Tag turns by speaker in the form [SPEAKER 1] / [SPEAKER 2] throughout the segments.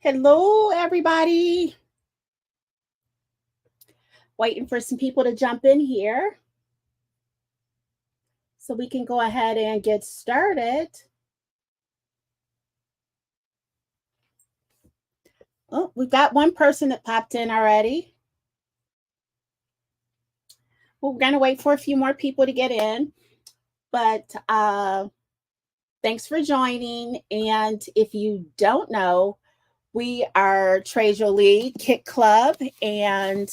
[SPEAKER 1] Hello, everybody. Waiting for some people to jump in here so we can go ahead and get started. Oh, we've got one person that popped in already. We're going to wait for a few more people to get in, but thanks for joining. And if you don't know, we are Treasure League Kit Club, and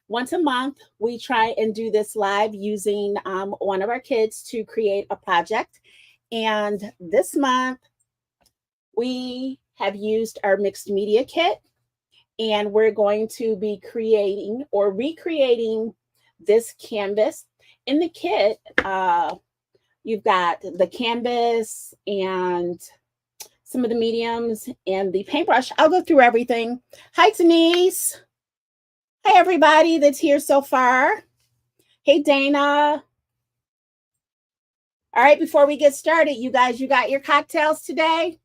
[SPEAKER 1] once a month we try and do this live using one of our kids to create a project. And this month we have used our mixed media kit, and we're going to be creating or recreating this canvas. In the kit, you've got the canvas and some of the mediums and the paintbrush. I'll go through everything. Hi, Denise. Hi, everybody that's here so far. Hey, Dana. All right, before we get started, you guys, you got your cocktails today?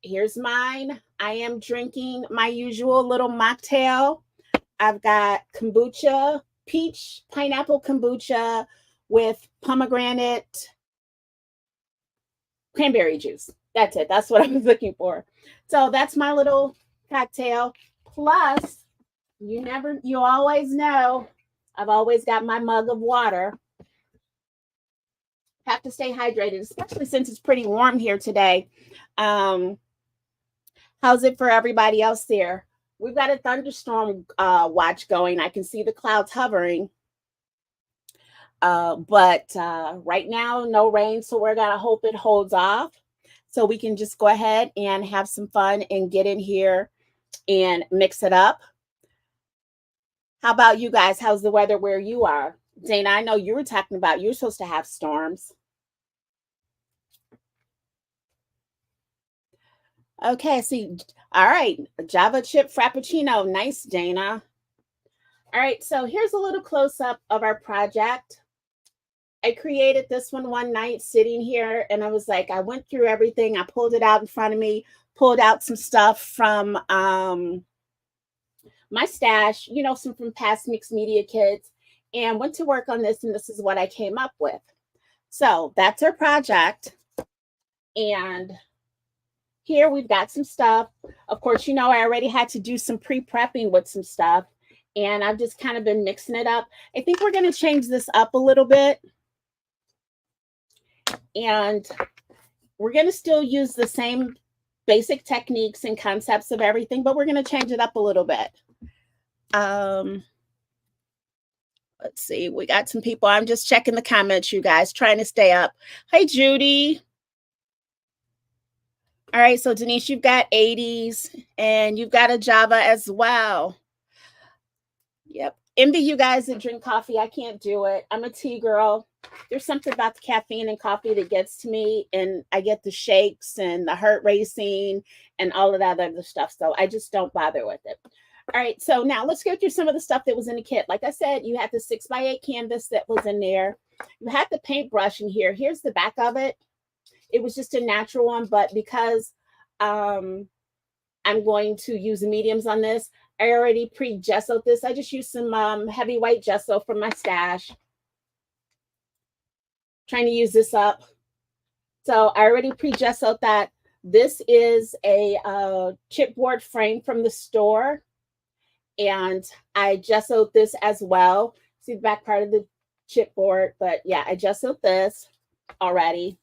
[SPEAKER 1] Here's mine. I am drinking my usual little mocktail. I've got kombucha, peach pineapple kombucha with pomegranate cranberry juice. That's it. That's what I was looking for. So that's my little cocktail. Plus, you always know, I've always got my mug of water. Have to stay hydrated, especially since it's pretty warm here today. How's it for everybody else there? We've got a thunderstorm watch going. I can see the clouds hovering. But right now, no rain, so we're going to hope it holds off so we can just go ahead and have some fun and get in here and mix it up. How about you guys? How's the weather where you are? Dana, I know you were talking about you're supposed to have storms. Okay, see, all right, Java chip frappuccino. Nice, Dana. All right, so here's a little close-up of our project. I created this one night sitting here, and I was like, I went through everything. I pulled it out in front of me, pulled out some stuff from my stash, some from past mixed media kits, and went to work on this, and this is what I came up with. So that's our project. And here we've got some stuff. Of course, I already had to do some pre-prepping with some stuff, and I've just kind of been mixing it up. I think we're going to change this up a little bit. And we're going to still use the same basic techniques and concepts of everything, but we're going to change it up a little bit. Let's see. We got some people. I'm just checking the comments, you guys, trying to stay up. Hi, Judy. All right, so Denise, you've got 80s and you've got a Java as well. Yep. Envy you guys that drink coffee. I can't do it. I'm a tea girl. There's something about the caffeine in coffee that gets to me, and I get the shakes and the heart racing and all of that other stuff. So I just don't bother with it. All right, so now let's go through some of the stuff that was in the kit. Like I said, you had the 6x8 canvas that was in there. You had the paintbrush in here. Here's the back of it. It was just a natural one, but because I'm going to use the mediums on this, I already pre-gessoed this. I just used some heavy white gesso from my stash. Trying to use this up. So I already pre-gessoed that. This is a chipboard frame from the store, and I gessoed this as well. See the back part of the chipboard, but yeah, I gessoed this already.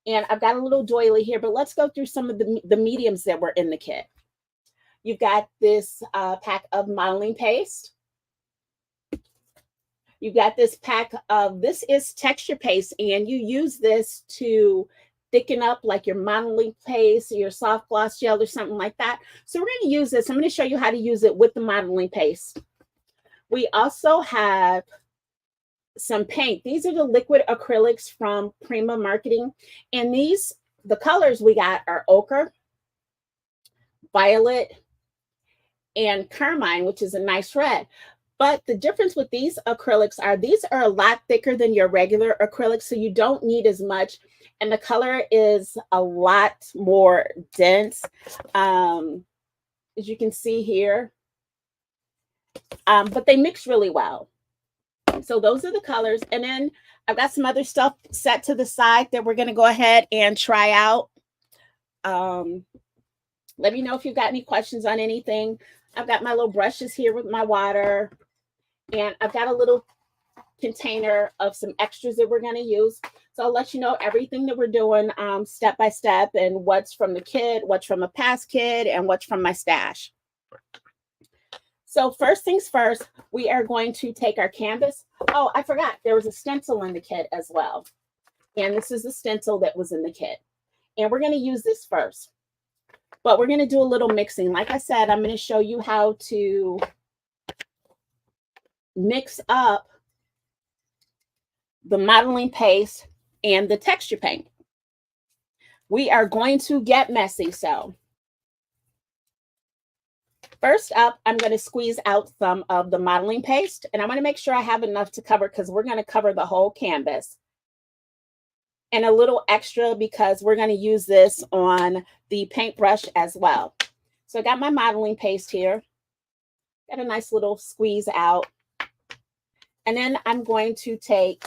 [SPEAKER 1] And I've got a little doily here, but let's go through some of the mediums that were in the kit. You've got this pack of modeling paste. You've got this pack of, this is texture paste, and you use this to thicken up like your modeling paste or your soft gloss gel or something like that. So we're going to use this. I'm going to show you how to use it with the modeling paste. We also have some paint. These are the liquid acrylics from Prima Marketing. And these, the colors we got are ochre, violet, and carmine, which is a nice red. But the difference with these acrylics are these are a lot thicker than your regular acrylics, so you don't need as much. And the color is a lot more dense. As you can see here. But they mix really well. So those are the colors. And then I've got some other stuff set to the side that we're going to go ahead and try out. Let me know if you've got any questions on anything. I've got my little brushes here with my water. And I've got a little container of some extras that we're going to use. So I'll let you know everything that we're doing step by step, and what's from the kit, what's from a past kit, and what's from my stash. So first things first, we are going to take our canvas. Oh, I forgot, there was a stencil in the kit as well. And this is the stencil that was in the kit. And we're going to use this first. But we're going to do a little mixing. Like I said, I'm going to show you how to mix up the modeling paste and the texture paint. We are going to get messy. So first up, I'm going to squeeze out some of the modeling paste, and I'm going to make sure I have enough to cover, because we're going to cover the whole canvas. And a little extra because we're going to use this on the paintbrush as well. So I got my modeling paste here. Got a nice little squeeze out. And then I'm going to take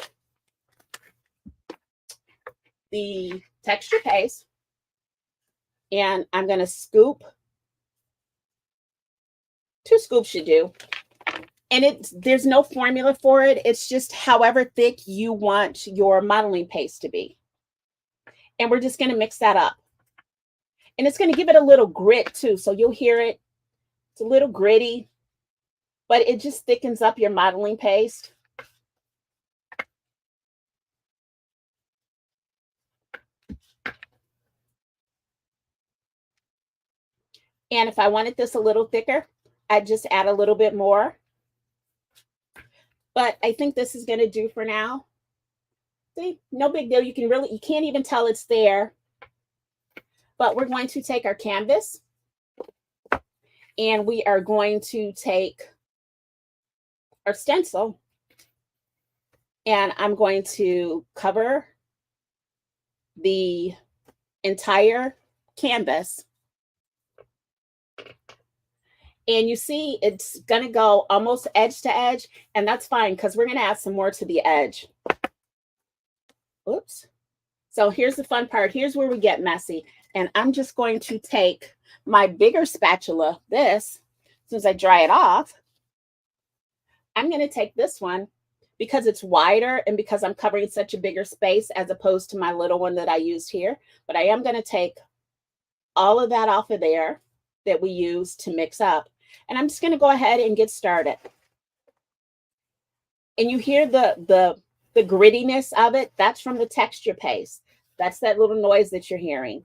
[SPEAKER 1] the texture paste and I'm going to scoop. 2 scoops should do. And there's no formula for it. It's just however thick you want your modeling paste to be. And we're just going to mix that up. And it's going to give it a little grit too. So you'll hear it. It's a little gritty, but it just thickens up your modeling paste. And if I wanted this a little thicker, I'd just add a little bit more. But I think this is going to do for now. See, no big deal. You can't even tell it's there. But we're going to take our canvas and we are going to take our stencil, and I'm going to cover the entire canvas. And you see it's going to go almost edge to edge, and that's fine because we're going to add some more to the edge. Oops. So here's the fun part. Here's where we get messy. And I'm just going to take my bigger spatula, this, as soon as I dry it off, I'm going to take this one because it's wider and because I'm covering such a bigger space as opposed to my little one that I used here. But I am going to take all of that off of there that we use to mix up. And I'm just going to go ahead and get started. And you hear the grittiness of it. That's from the texture paste. That's that little noise that you're hearing.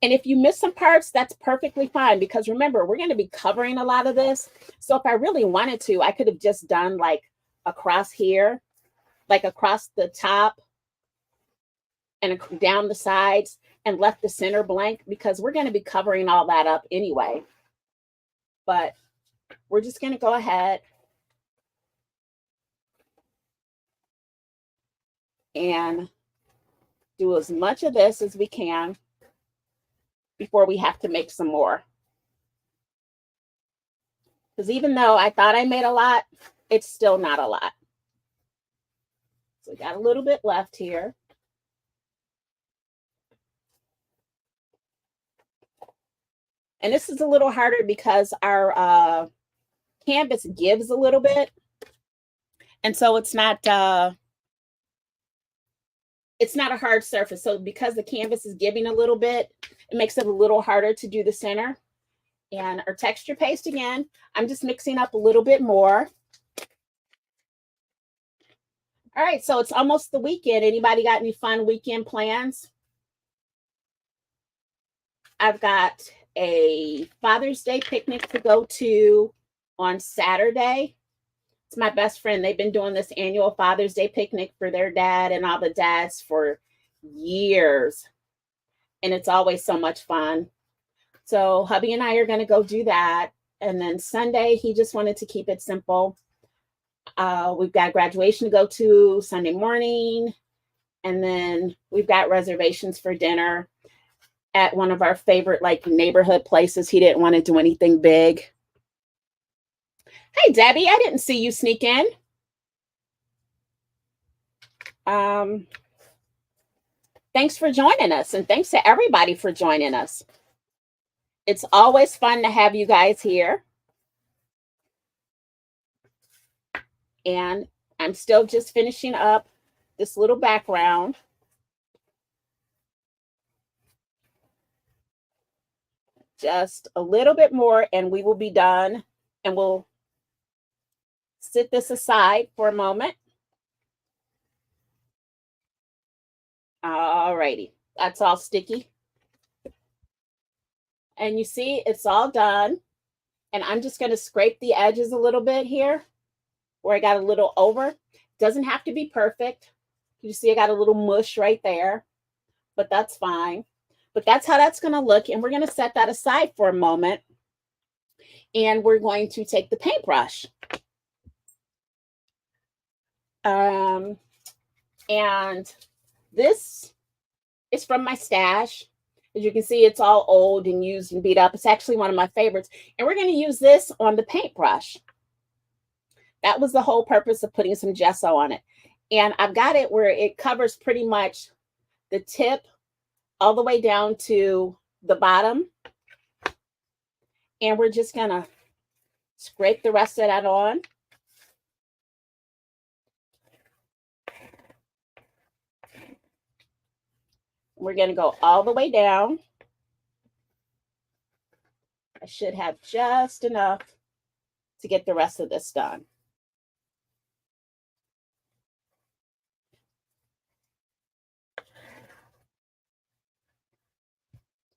[SPEAKER 1] And if you miss some parts, that's perfectly fine, because remember, we're going to be covering a lot of this. So if I really wanted to, I could have just done like across here, like across the top and down the sides, and left the center blank, because we're going to be covering all that up anyway. But we're just going to go ahead and do as much of this as we can before we have to make some more. Because even though I thought I made a lot, it's still not a lot. So we got a little bit left here. And this is a little harder because our canvas gives a little bit. And so it's not a hard surface. So because the canvas is giving a little bit, it makes it a little harder to do the center. And our texture paste again, I'm just mixing up a little bit more. All right, so it's almost the weekend. Anybody got any fun weekend plans? I've got a Father's Day picnic to go to on Saturday. It's my best friend. They've been doing this annual Father's Day picnic for their dad and all the dads for years. And it's always so much fun. So hubby and I are going to go do that. And then Sunday, he just wanted to keep it simple. We've got graduation to go to Sunday morning. And then we've got reservations for dinner at one of our favorite like neighborhood places. He didn't want to do anything big. Hey, Debbie, I didn't see you sneak in. Thanks for joining us, and thanks to everybody for joining us. It's always fun to have you guys here. And I'm still just finishing up this little background. Just a little bit more and we will be done, and we'll sit this aside for a moment. All righty, that's all sticky. And you see it's all done. And I'm just going to scrape the edges a little bit here where I got a little over. Doesn't have to be perfect. You see I got a little mush right there, but that's fine. But that's how that's going to look. And we're going to set that aside for a moment. And we're going to take the paintbrush. And this is from my stash. As you can see, it's all old and used and beat up. It's actually one of my favorites. And we're going to use this on the paintbrush. That was the whole purpose of putting some gesso on it. And I've got it where it covers pretty much the tip all the way down to the bottom. And we're just going to scrape the rest of that on. We're going to go all the way down. I should have just enough to get the rest of this done.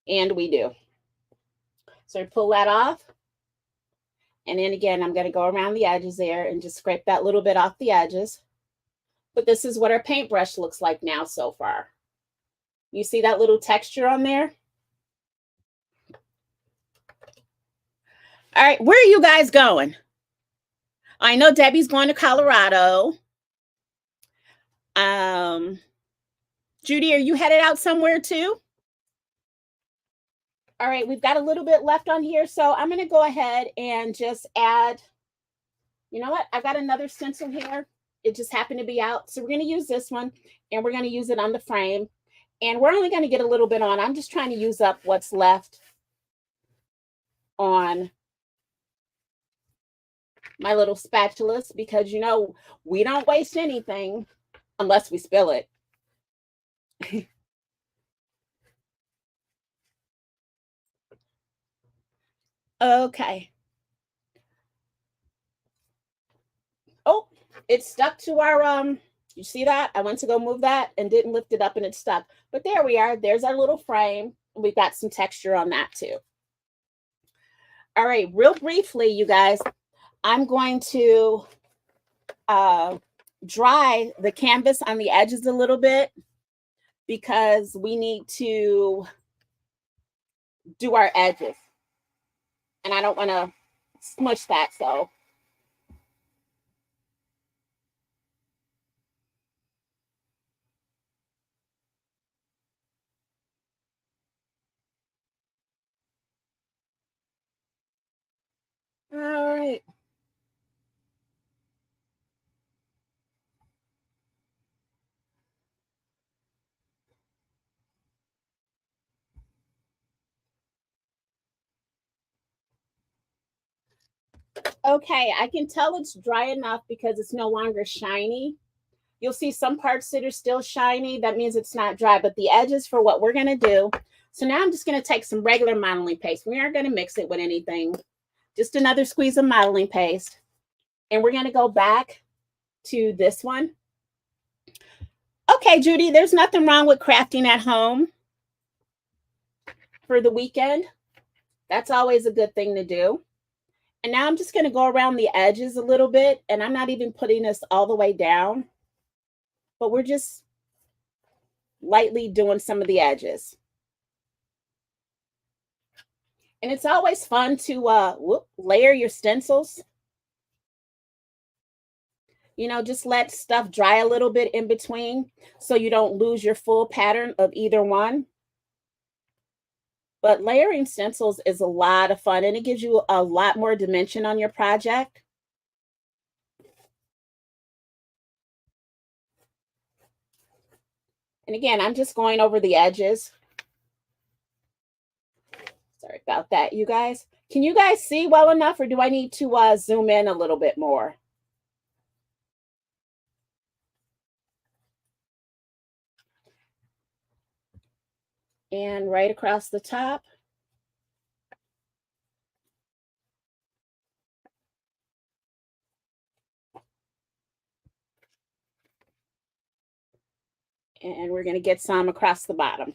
[SPEAKER 1] And we do. So pull that off. And then again, I'm going to go around the edges there and just scrape that little bit off the edges. But this is what our paintbrush looks like now so far. You see that little texture on there? All right, where are you guys going? I know Debbie's going to Colorado. Judy, are you headed out somewhere too? All right, we've got a little bit left on here, so I'm going to go ahead and just add, you know what? I've got another stencil here. It just happened to be out. So we're going to use this one, and we're going to use it on the frame. And we're only going to get a little bit on. I'm just trying to use up what's left on my little spatulas because, you know, we don't waste anything unless we spill it. Okay. Oh, it stuck to our, you see that? I went to go move that and didn't lift it up and it stuck. But there we are. There's our little frame. We've got some texture on that too. All right, real briefly, you guys, I'm going to dry the canvas on the edges a little bit because we need to do our edges. And I don't want to smush that, so. All right. Okay, I can tell it's dry enough because it's no longer shiny. You'll see some parts that are still shiny. That means it's not dry, but the edges for what we're going to do. So now I'm just going to take some regular modeling paste. We aren't going to mix it with anything. Just another squeeze of modeling paste. And we're going to go back to this one. Okay, Judy, there's nothing wrong with crafting at home for the weekend. That's always a good thing to do. And now I'm just going to go around the edges a little bit, and I'm not even putting this all the way down, but we're just lightly doing some of the edges. And it's always fun to layer your stencils. You know, just let stuff dry a little bit in between so you don't lose your full pattern of either one. But layering stencils is a lot of fun and it gives you a lot more dimension on your project. And again, I'm just going over the edges. Sorry about that, you guys. Can you guys see well enough or do I need to zoom in a little bit more? And right across the top. And we're going to get some across the bottom.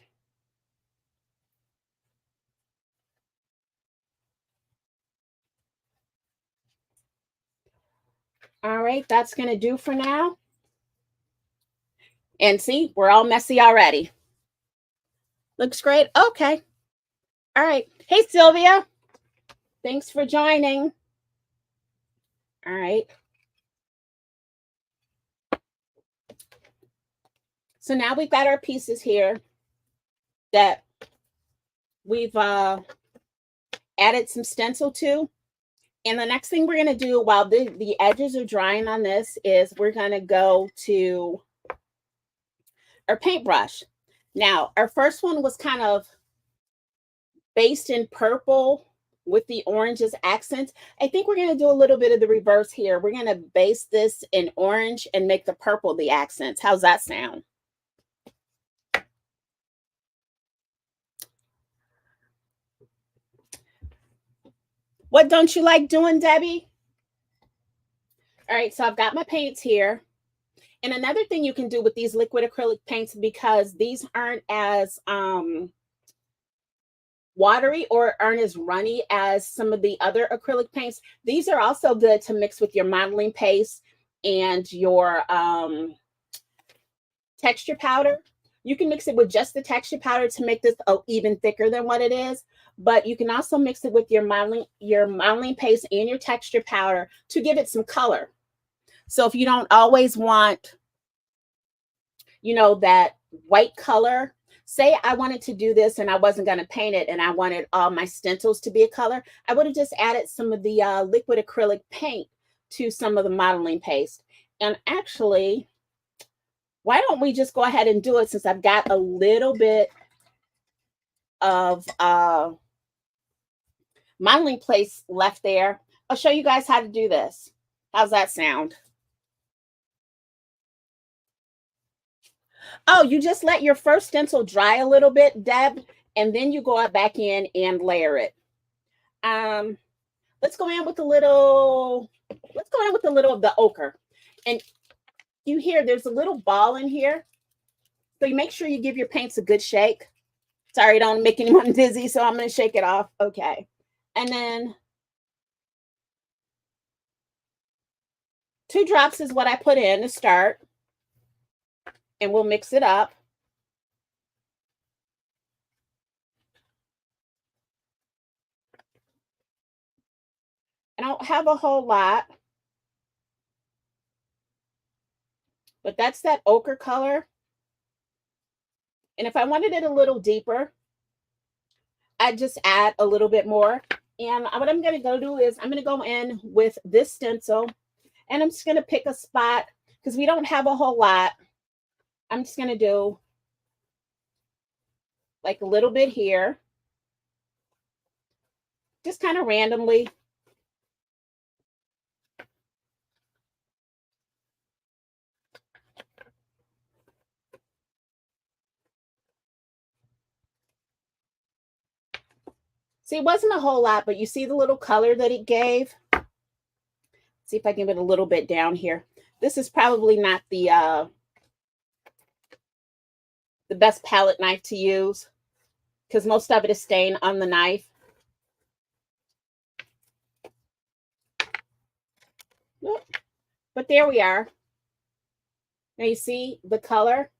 [SPEAKER 1] All right, that's going to do for now. And see, we're all messy already. Looks great. Okay. All right. Hey, Sylvia. Thanks for joining. All right. So now we've got our pieces here that we've added some stencil to. And the next thing we're going to do while the edges are drying on this is we're going to go to our paintbrush. Now, our first one was kind of based in purple with the orange as accents. I think we're going to do a little bit of the reverse here. We're going to base this in orange and make the purple the accents. How's that sound? What don't you like doing, Debbie? All right, so I've got my paints here. And another thing you can do with these liquid acrylic paints, because these aren't as watery or aren't as runny as some of the other acrylic paints, these are also good to mix with your modeling paste and your texture powder. You can mix it with just the texture powder to make this even thicker than what it is, but you can also mix it with your modeling paste and your texture powder to give it some color. So if you don't always want, you know, that white color, say I wanted to do this and I wasn't going to paint it and I wanted all my stencils to be a color, I would have just added some of the liquid acrylic paint to some of the modeling paste. And actually, why don't we just go ahead and do it since I've got a little bit of modeling paste left there. I'll show you guys how to do this. How's that sound? Oh, you just let your first stencil dry a little bit, Deb, and then you go back in and layer it. Let's go in with a little of the ochre. And you hear there's a little ball in here. So you make sure you give your paints a good shake. Sorry, don't make anyone dizzy, so I'm going to shake it off. Okay. And then 2 drops is what I put in to start. And we'll mix it up. I don't have a whole lot, but that's that ochre color. And if I wanted it a little deeper, I'd just add a little bit more. And what I'm going to go do is I'm going to go in with this stencil and I'm just going to pick a spot because we don't have a whole lot. I'm just going to do like a little bit here, just kind of randomly. See, it wasn't a whole lot, but you see the little color that it gave? See if I can get a little bit down here. This is probably not the best palette knife to use because most of it is staying on the knife. But there we are. Now you see the color.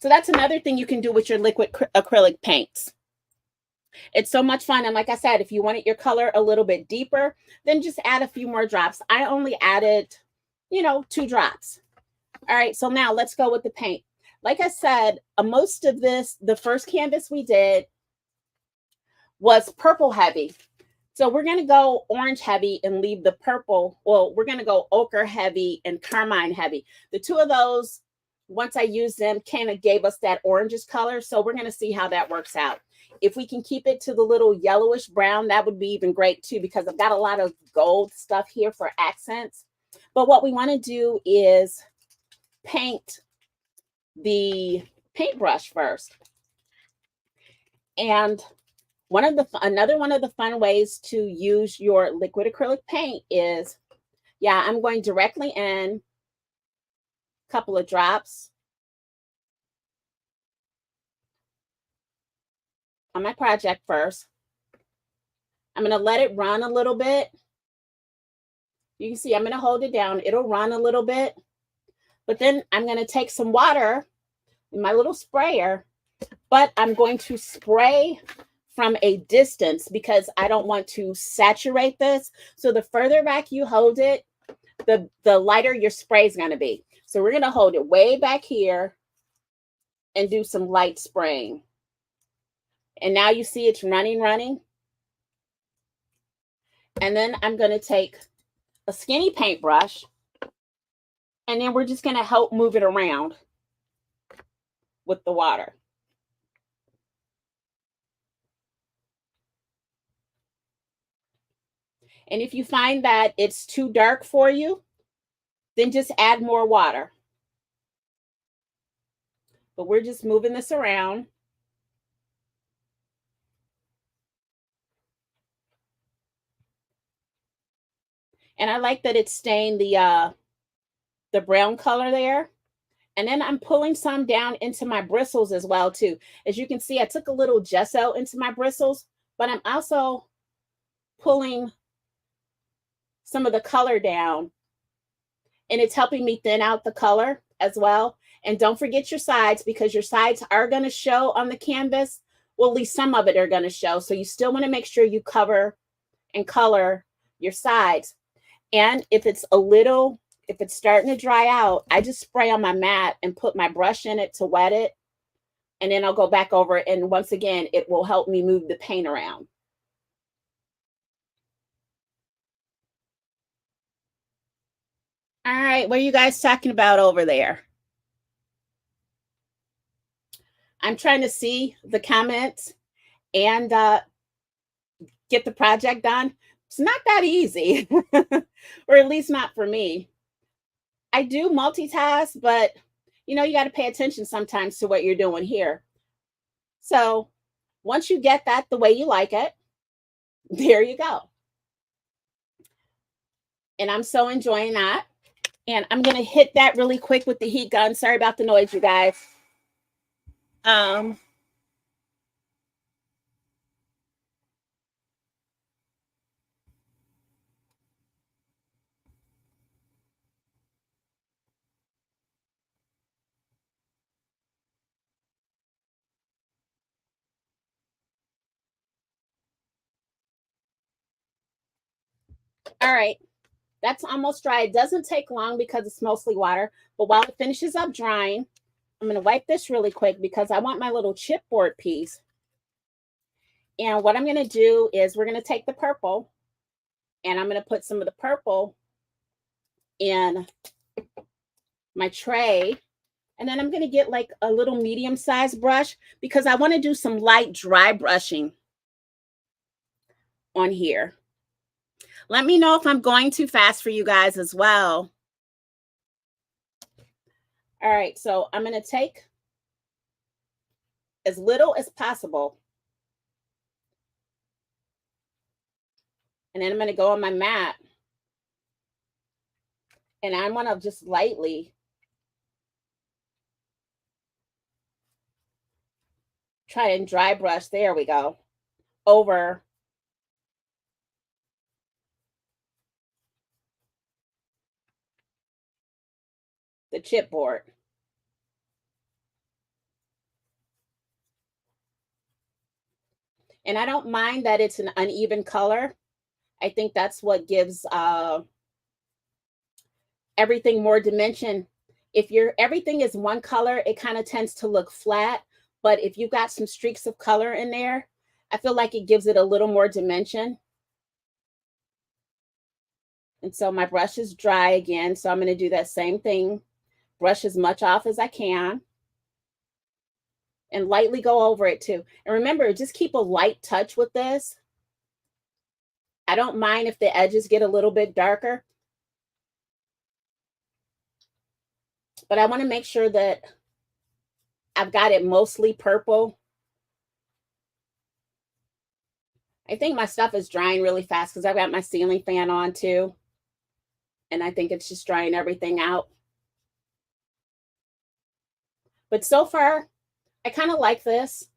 [SPEAKER 1] So that's another thing you can do with your liquid acrylic paints. It's so much fun. And like I said, if you wanted your color a little bit deeper, then just add a few more drops. I only added, 2 drops. All right, so now let's go with the paint. Like I said, most of this, the first canvas we did was purple heavy. So we're going to go orange heavy and leave the purple. Well, we're going to go ochre heavy and carmine heavy. The two of those, once I used them, kind of gave us that orangish color. So we're going to see how that works out. If we can keep it to the little yellowish brown, that would be even great too, because I've got a lot of gold stuff here for accents. But what we want to do is paint the paintbrush first. And another one of the fun ways to use your liquid acrylic paint is, I'm going directly in, a couple of drops on my project first. I'm going to let it run a little bit. You can see I'm going to hold it down. It'll run a little bit. But then I'm going to take some water in my little sprayer, but I'm going to spray from a distance because I don't want to saturate this. So the further back you hold it, the lighter your spray is going to be. So we're going to hold it way back here and do some light spraying. And now you see it's running. And then I'm going to take a skinny paintbrush, and then we're just going to help move it around with the water. And if you find that it's too dark for you, then just add more water. But we're just moving this around. And I like that it's staying the brown color there. And then I'm pulling some down into my bristles as well too. As you can see, I took a little gesso into my bristles, but I'm also pulling some of the color down, and it's helping me thin out the color as well. And don't forget your sides, because your sides are going to show on the canvas. Well, at least some of it are going to show. So you still want to make sure you cover and color your sides. And if it's starting to dry out, I just spray on my mat and put my brush in it to wet it. And then I'll go back over it. And once again, it will help me move the paint around. All right, what are you guys talking about over there? I'm trying to see the comments and get the project done. It's not that easy, or at least not for me. I do multitask, but you got to pay attention sometimes to what you're doing here. So once you get that the way you like it, there you go. And I'm so enjoying that. And I'm going to hit that really quick with the heat gun. Sorry about the noise, you guys. All right. That's almost dry. It doesn't take long because it's mostly water. But while it finishes up drying, I'm going to wipe this really quick because I want my little chipboard piece. And what I'm going to do is we're going to take the purple, and I'm going to put some of the purple in my tray. And then I'm going to get like a little medium-sized brush because I want to do some light dry brushing on here. Let me know if I'm going too fast for you guys as well. All right, so I'm going to take as little as possible. And then I'm going to go on my mat. And I want to just lightly try and dry brush. There we go. Over the chipboard. And I don't mind that it's an uneven color. I think that's what gives everything more dimension. If everything is one color, it kind of tends to look flat. But if you've got some streaks of color in there, I feel like it gives it a little more dimension. And so my brush is dry again. So I'm going to do that same thing. Brush as much off as I can. And lightly go over it too. And remember, just keep a light touch with this. I don't mind if the edges get a little bit darker. But I want to make sure that I've got it mostly purple. I think my stuff is drying really fast because I've got my ceiling fan on too. And I think it's just drying everything out. But so far, I kind of like this.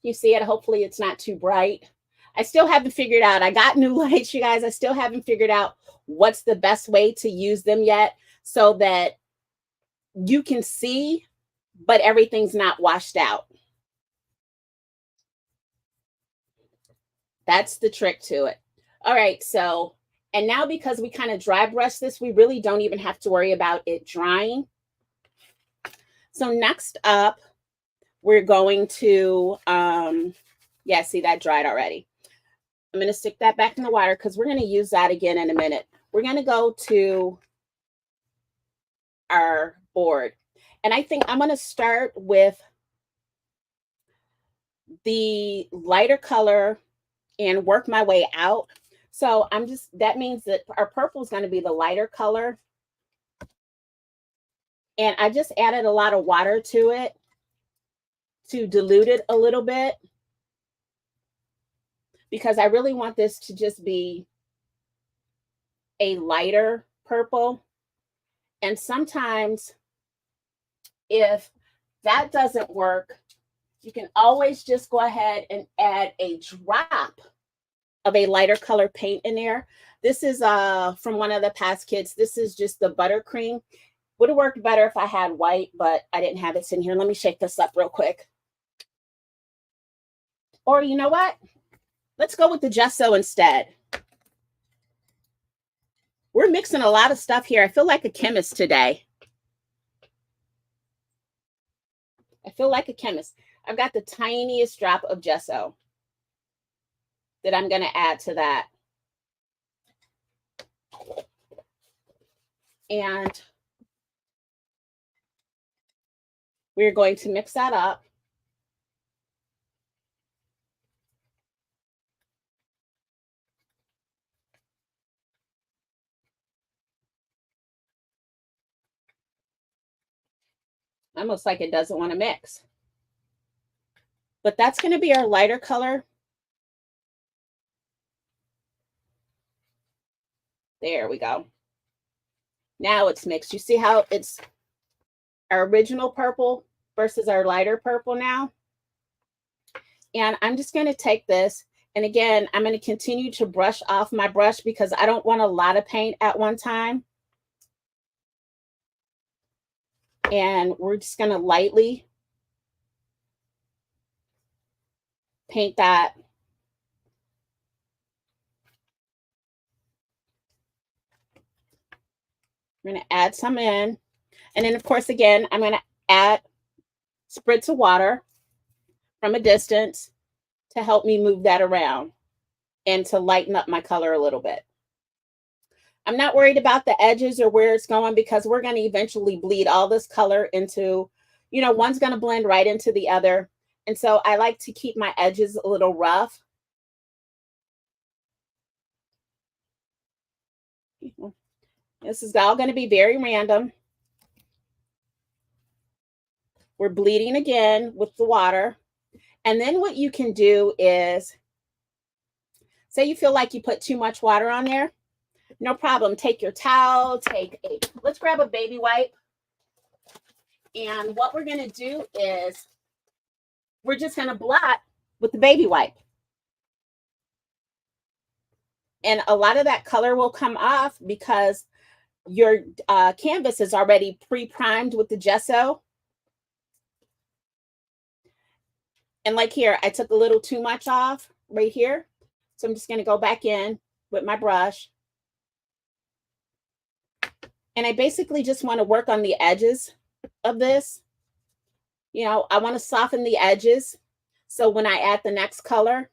[SPEAKER 1] You see it. Hopefully it's not too bright. I still haven't figured out. I got new lights, you guys. I still haven't figured out what's the best way to use them yet so that you can see, but everything's not washed out. That's the trick to it. All right, so, and now because we kind of dry brush this, we really don't even have to worry about it drying. So next up, we're going to, yeah, see that dried already. I'm going to stick that back in the water because we're going to use that again in a minute. We're going to go to our board. And I think I'm going to start with the lighter color and work my way out. So that means that our purple is going to be the lighter color. And I just added a lot of water to it to dilute it a little bit because I really want this to just be a lighter purple. And sometimes if that doesn't work, you can always just go ahead and add a drop of a lighter color paint in there. This is from one of the past kits. This is just the buttercream. Would have worked better if I had white, but I didn't have it in here. Let me shake this up real quick. Or you know what? Let's go with the gesso instead. We're mixing a lot of stuff here. I feel like a chemist today. I feel like a chemist. I've got the tiniest drop of gesso that I'm going to add to that. And we're going to mix that up. Almost like it doesn't want to mix. But that's going to be our lighter color. There we go. Now it's mixed. You see how it's our original purple versus our lighter purple now? And I'm just going to take this. And again, I'm going to continue to brush off my brush because I don't want a lot of paint at one time. And we're just going to lightly paint that. We're going to add some in. And then, of course, again, I'm going to add spritz of water from a distance to help me move that around and to lighten up my color a little bit. I'm not worried about the edges or where it's going because we're going to eventually bleed all this color into, you know, one's going to blend right into the other. And so I like to keep my edges a little rough. This is all going to be very random. We're bleeding again with the water. And then what you can do is, say you feel like you put too much water on there, no problem. Take your towel, let's grab a baby wipe. And what we're going to do is we're just going to blot with the baby wipe. And a lot of that color will come off because your canvas is already pre-primed with the gesso. And like here, I took a little too much off right here. So I'm just going to go back in with my brush. And I basically just want to work on the edges of this. You know, I want to soften the edges. So when I add the next color,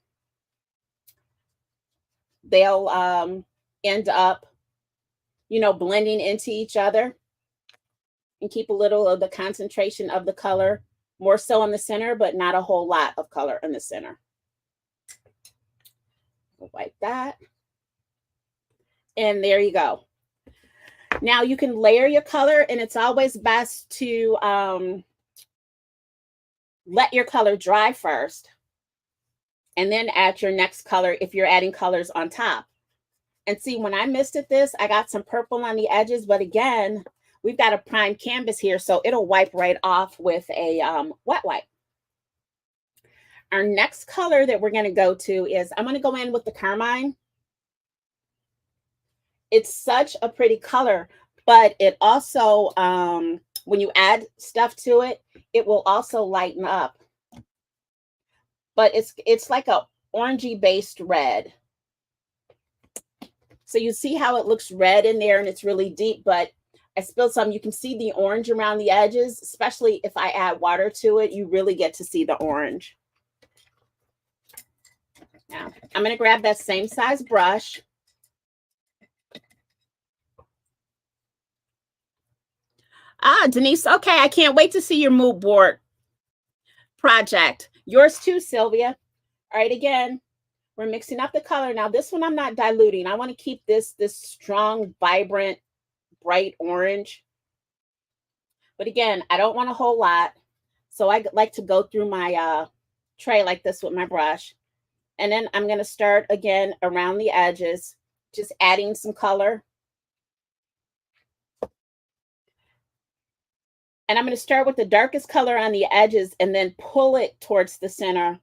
[SPEAKER 1] they'll end up, you know, blending into each other, and keep a little of the concentration of the color more so in the center, but not a whole lot of color in the center. Like that. And there you go. Now you can layer your color, and it's always best to let your color dry first and then add your next color if you're adding colors on top. And see, when I misted this, I got some purple on the edges, but again, we've got a prime canvas here, so it'll wipe right off with a wet wipe. Our next color that we're going to go to is, I'm going to go in with the carmine. It's such a pretty color, but it also, when you add stuff to it, it will also lighten up. But it's like a orangey based red. So you see how it looks red in there and it's really deep, but I spilled some. You can see the orange around the edges, especially if I add water to it, you really get to see the orange. Now, I'm going to grab that same size brush. Ah, Denise, okay, I can't wait to see your mood board project. Yours too, Sylvia. All right, again, we're mixing up the color. Now, this one I'm not diluting. I want to keep this strong, vibrant, bright orange. But again, I don't want a whole lot. So I like to go through my tray like this with my brush. And then I'm going to start again around the edges, just adding some color. And I'm going to start with the darkest color on the edges and then pull it towards the center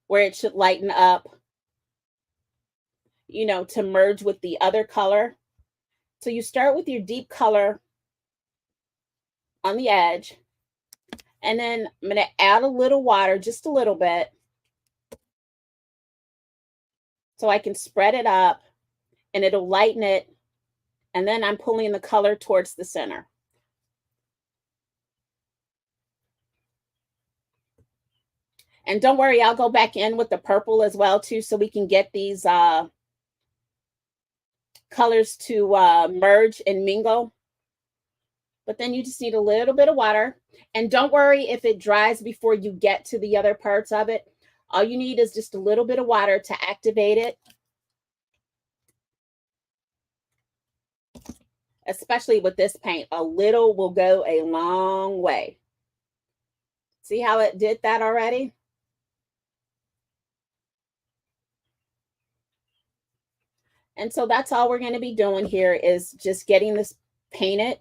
[SPEAKER 1] where it should lighten up, you know, to merge with the other color. So you start with your deep color on the edge. And then I'm going to add a little water, just a little bit, so I can spread it up and it'll lighten it. And then I'm pulling the color towards the center. And don't worry, I'll go back in with the purple as well too, so we can get these colors to merge and mingle. But then you just need a little bit of water. And don't worry if it dries before you get to the other parts of it. All you need is just a little bit of water to activate it. Especially with this paint, a little will go a long way. See how it did that already? And so that's all we're going to be doing here is just getting this painted.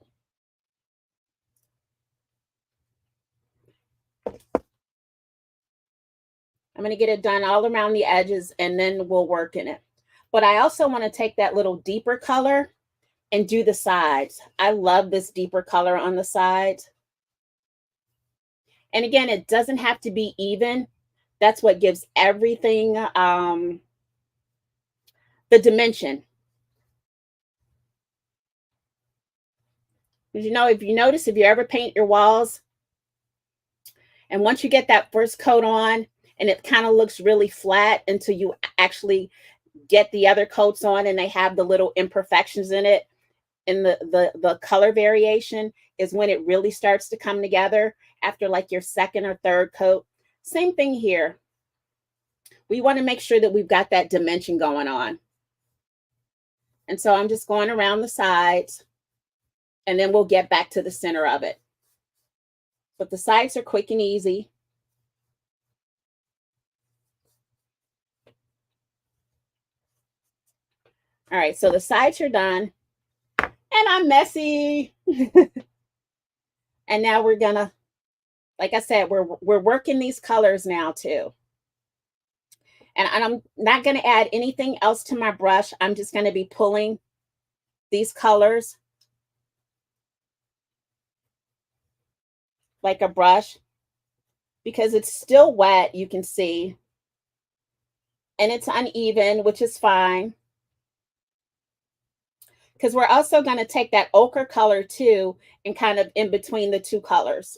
[SPEAKER 1] I'm going to get it done all around the edges and then we'll work in it. But I also want to take that little deeper color and do the sides. I love this deeper color on the sides. And again, it doesn't have to be even. That's what gives everything the dimension. You know, if you notice, if you ever paint your walls, and once you get that first coat on, and it kind of looks really flat until you actually get the other coats on and they have the little imperfections in it, and the color variation is when it really starts to come together after like your second or third coat. Same thing here. We want to make sure that we've got that dimension going on. And so I'm just going around the sides and then we'll get back to the center of it. But the sides are quick and easy. All right, so the sides are done. And I'm messy. And now we're gonna, like I said, we're working these colors now too. And I'm not gonna add anything else to my brush. I'm just gonna be pulling these colors like a brush because it's still wet, you can see, and it's uneven, which is fine. Because we're also going to take that ochre color too and kind of in between the two colors.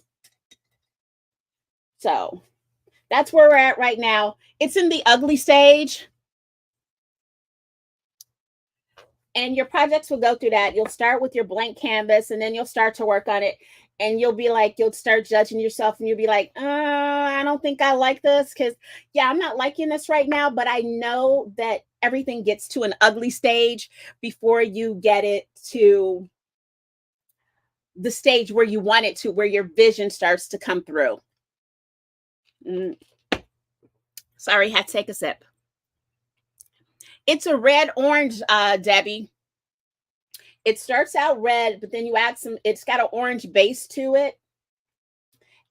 [SPEAKER 1] So that's where we're at right now. It's in the ugly stage. And your projects will go through that. You'll start with your blank canvas and then you'll start to work on it. And you'll be like, you'll start judging yourself and you'll be like, I don't think I like this because, yeah, I'm not liking this right now. But I know that everything gets to an ugly stage before you get it to the stage where you want it to, where your vision starts to come through. Sorry, had to take a sip. It's a red orange, Debbie. It starts out red, but then you add some, it's got an orange base to it.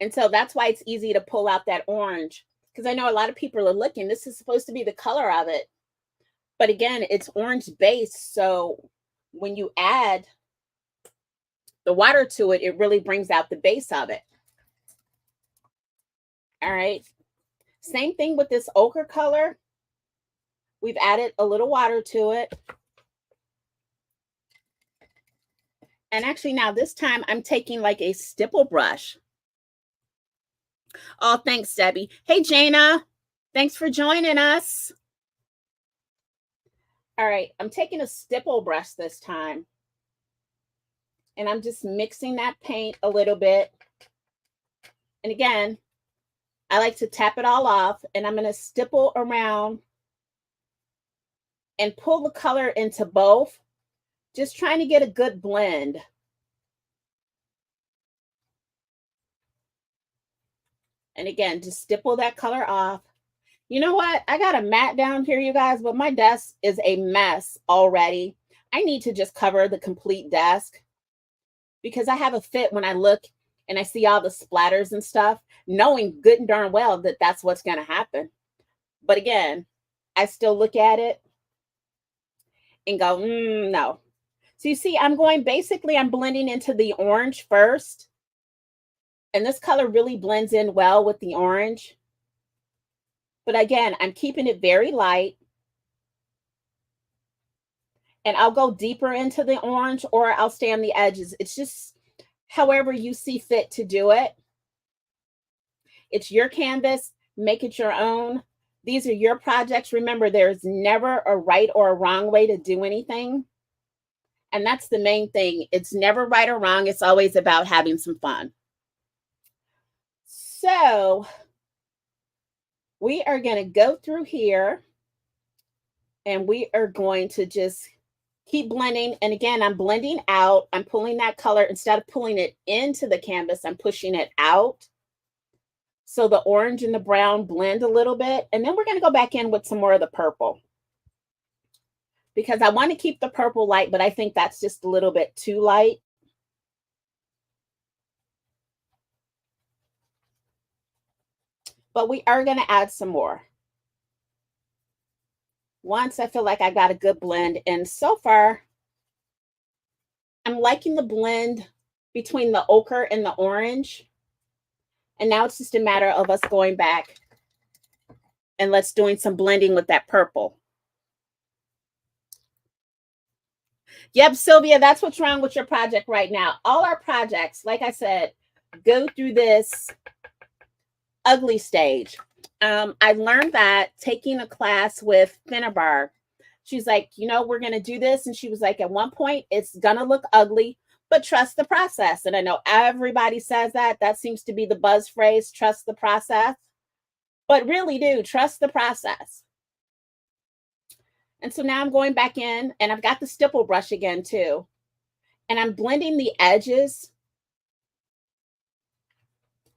[SPEAKER 1] And so that's why it's easy to pull out that orange. Because I know a lot of people are looking, this is supposed to be the color of it. But again, it's orange base. So when you add the water to it, it really brings out the base of it. All right. Same thing with this ochre color. We've added a little water to it. And actually now this time I'm taking like a stipple brush. Oh, thanks, Debbie. Hey, Jana. Thanks for joining us. All right. I'm taking a stipple brush this time. And I'm just mixing that paint a little bit. And again, I like to tap it all off. And I'm going to stipple around and pull the color into both. Just trying to get a good blend. And again, just stipple that color off. You know what? I got a mat down here, you guys, but my desk is a mess already. I need to just cover the complete desk because I have a fit when I look and I see all the splatters and stuff, knowing good and darn well that that's what's going to happen. But again, I still look at it and go, no. So you see, I'm blending into the orange first. And this color really blends in well with the orange. But again, I'm keeping it very light. And I'll go deeper into the orange or I'll stay on the edges. It's just however you see fit to do it. It's your canvas. Make it your own. These are your projects. Remember, there's never a right or a wrong way to do anything. And that's the main thing. It's never right or wrong. It's always about having some fun. So we are going to go through here and we are going to just keep blending. And again, I'm blending out. I'm pulling that color. Instead of pulling it into the canvas, I'm pushing it out. So the orange and the brown blend a little bit. And then we're going to go back in with some more of the purple. Because I want to keep the purple light, but I think that's just a little bit too light. But we are going to add some more. Once I feel like I got a good blend. And so far, I'm liking the blend between the ochre and the orange. And now it's just a matter of us going back and let's doing some blending with that purple. Yep, Sylvia, that's what's wrong with your project right now. All our projects, like I said, go through this ugly stage. I learned that taking a class with Finnebar. She's like, we're going to do this. And she was like, at one point, it's going to look ugly, but trust the process. And I know everybody says that. That seems to be the buzz phrase, trust the process. But really do, trust the process. And so now I'm going back in and I've got the stipple brush again too. And I'm blending the edges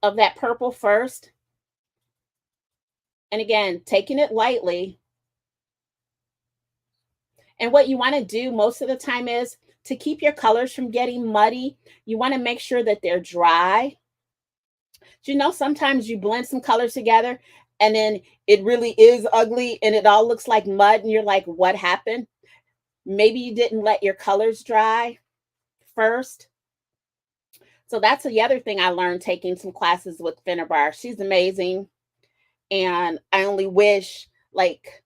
[SPEAKER 1] of that purple first. And again, taking it lightly. And what you want to do most of the time is to keep your colors from getting muddy. You want to make sure that they're dry. Sometimes you blend some colors together and then it really is ugly and it all looks like mud. And you're like, what happened? Maybe you didn't let your colors dry first. So that's the other thing I learned taking some classes with Finnabar. She's amazing. And I only wish like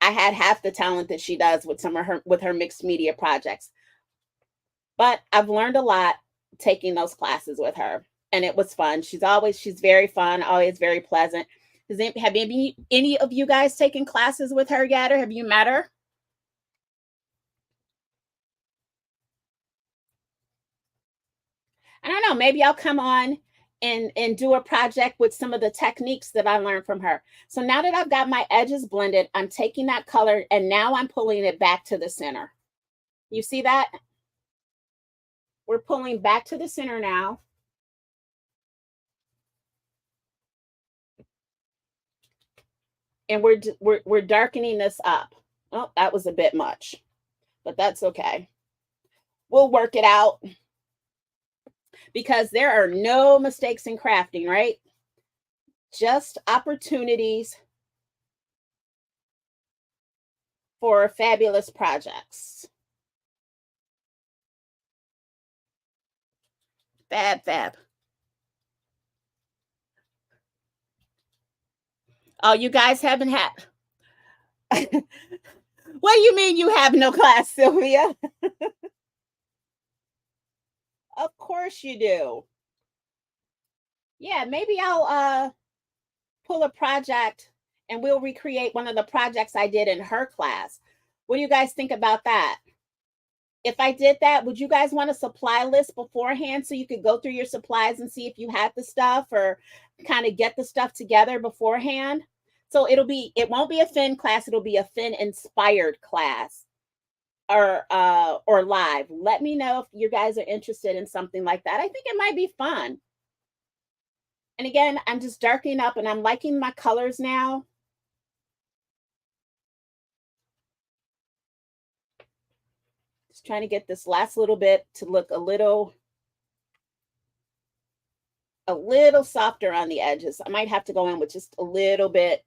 [SPEAKER 1] I had half the talent that she does with some of her mixed media projects. But I've learned a lot taking those classes with her, and it was fun. She's very fun, always very pleasant. Have any of you guys taken classes with her yet, or have you met her? I don't know. Maybe I'll come on and do a project with some of the techniques that I learned from her. So now that I've got my edges blended, I'm taking that color and now I'm pulling it back to the center. You see that? We're pulling back to the center now. And we're darkening this up. Oh, that was a bit much, but that's okay. We'll work it out because there are no mistakes in crafting, right? Just opportunities for fabulous projects. Fab, fab. Oh, you guys haven't had. What do you mean you have no class, Sylvia? Of course you do. Yeah, maybe I'll pull a project and we'll recreate one of the projects I did in her class. What do you guys think about that? If I did that, would you guys want a supply list beforehand so you could go through your supplies and see if you had the stuff or kind of get the stuff together beforehand? So it won't be a Fin class, it'll be a Fin inspired class or live. Let me know if you guys are interested in something like that. I think it might be fun. And again, I'm just darkening up and I'm liking my colors now. Just trying to get this last little bit to look a little softer on the edges. I might have to go in with just a little bit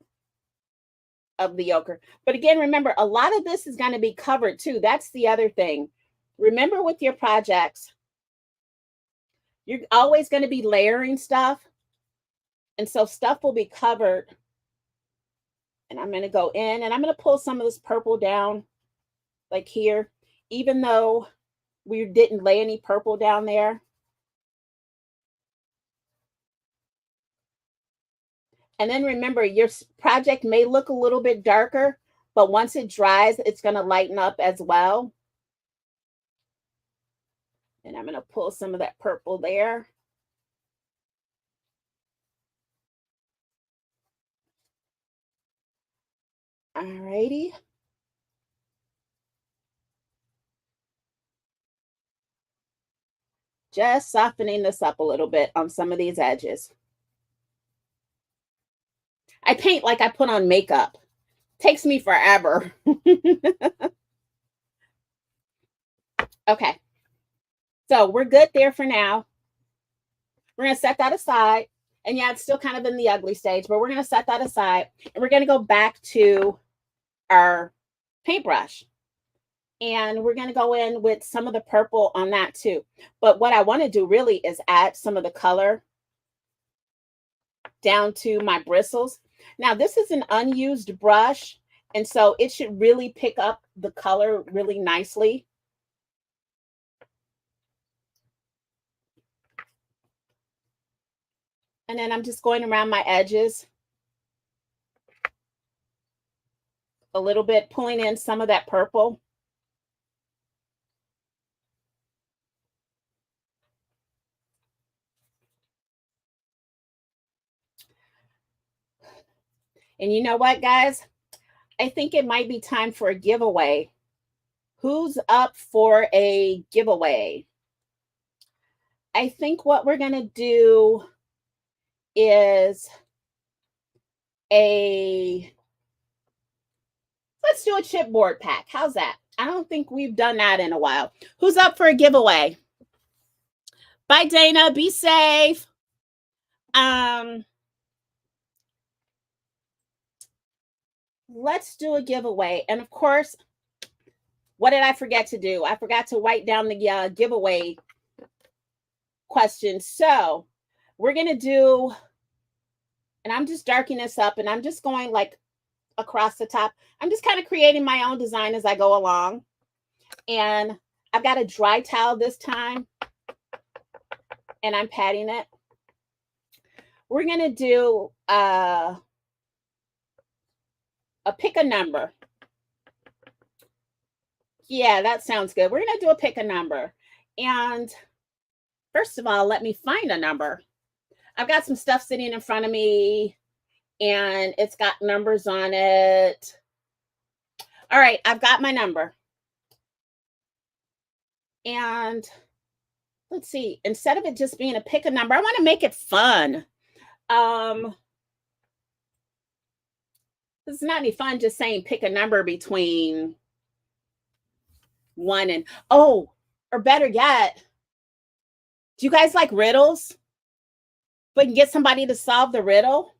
[SPEAKER 1] of the ochre. But again, remember, a lot of this is going to be covered too. That's the other thing. Remember with your projects, you're always going to be layering stuff. And so stuff will be covered. And I'm going to go in and I'm going to pull some of this purple down like here, even though we didn't lay any purple down there. And then remember, your project may look a little bit darker, but once it dries, it's going to lighten up as well. And I'm going to pull some of that purple there. All righty. Just softening this up a little bit on some of these edges. I paint like I put on makeup. Takes me forever. Okay. So we're good there for now. We're going to set that aside. And yeah, it's still kind of in the ugly stage, but we're going to set that aside. And we're going to go back to our paintbrush. And we're going to go in with some of the purple on that too. But what I want to do really is add some of the color down to my bristles. Now, this is an unused brush, and so it should really pick up the color really nicely. And then I'm just going around my edges a little bit, pulling in some of that purple. And you know what, guys? I think it might be time for a giveaway. Who's up for a giveaway? I think what we're going to do is let's do a chipboard pack. How's that? I don't think we've done that in a while. Who's up for a giveaway? Bye, Dana. Be safe. Let's do a giveaway. And of course, what did I forget to do? I forgot to write down the giveaway question. So we're going to do, and I'm just darkening this up, and I'm just going like across the top. I'm just kind of creating my own design as I go along. And I've got a dry towel this time, and I'm patting it. We're going to do a pick a number. Yeah, that sounds good. We're going to do a pick a number. And first of all, let me find a number. I've got some stuff sitting in front of me, and it's got numbers on it. All right, I've got my number. And let's see, instead of it just being a pick a number, I want to make it fun. It's not any fun just saying pick a number between 1 and, oh, or better yet, do you guys like riddles? But you can get somebody to solve the riddle.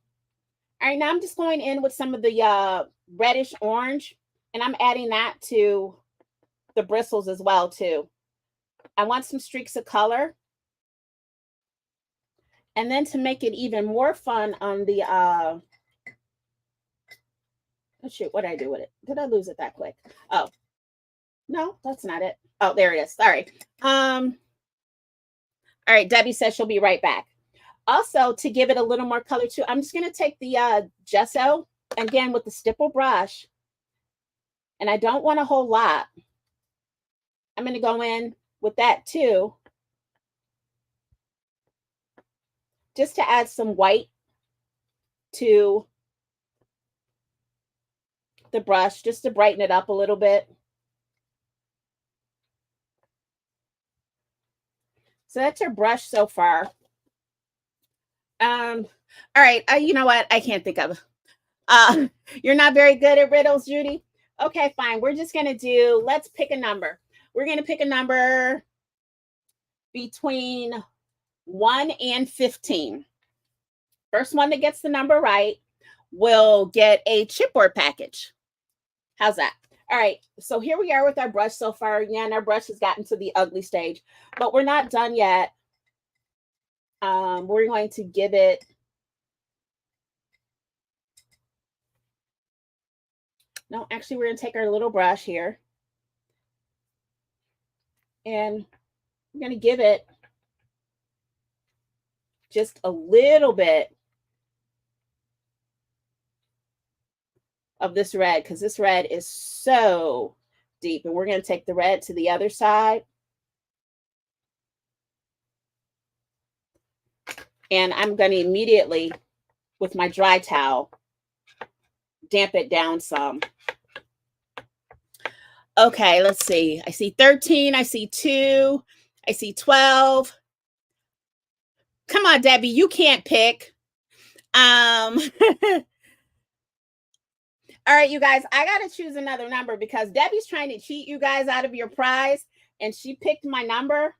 [SPEAKER 1] All right, now I'm just going in with some of the reddish orange, and I'm adding that to the bristles as well too. I want some streaks of color. And then to make it even more fun on the, oh shoot, what did I do with it? Did I lose it that quick? Oh, no, that's not it. Oh, there it is. Sorry. All right, Debbie says she'll be right back. Also, to give it a little more color too, I'm just going to take the gesso, again, with the stipple brush. And I don't want a whole lot. I'm going to go in with that too, just to add some white to the brush, just to brighten it up a little bit. So that's our brush so far. All right, you know what? I can't think of. You're not very good at riddles, Judy? Okay, fine. We're just going to do, let's pick a number. We're going to pick a number between 1 and 15. First one that gets the number right will get a chipboard package. How's that? All right, so here we are with our brush so far. Again, our brush has gotten to the ugly stage, but we're not done yet. We're going to give it, no, actually, we're going to take our little brush here, and we're going to give it just a little bit of this red, because this red is so deep. And we're going to take the red to the other side. And I'm going to immediately, with my dry towel, damp it down some. Okay, let's see. I see 13. I see 2. I see 12. Come on, Debbie, you can't pick. All right, you guys, I got to choose another number because Debbie's trying to cheat you guys out of your prize, and she picked my number.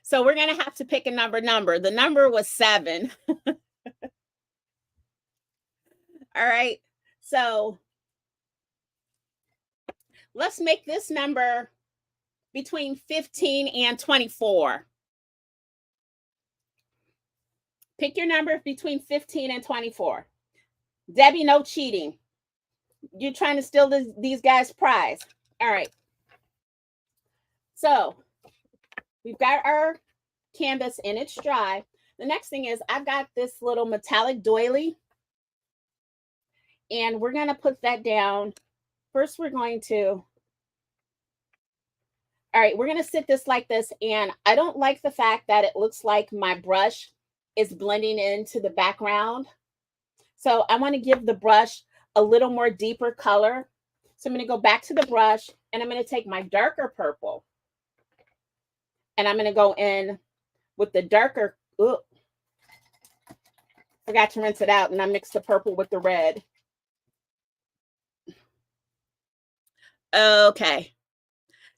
[SPEAKER 1] So we're going to have to pick a number. The number was 7. All right, so let's make this number between 15 and 24. Pick your number between 15 and 24. Debbie, no cheating. You're trying to steal these guys' prize. All right. So we've got our canvas and it's dry. The next thing is I've got this little metallic doily. And we're going to put that down. First, we're going to, all right, we're going to sit this like this. And I don't like the fact that it looks like my brush is blending into the background. So I want to give the brush a little more deeper color. So I'm going to go back to the brush and I'm going to take my darker purple. And I'm going to go in with the darker, ooh, forgot to rinse it out, and I mixed the purple with the red. Okay.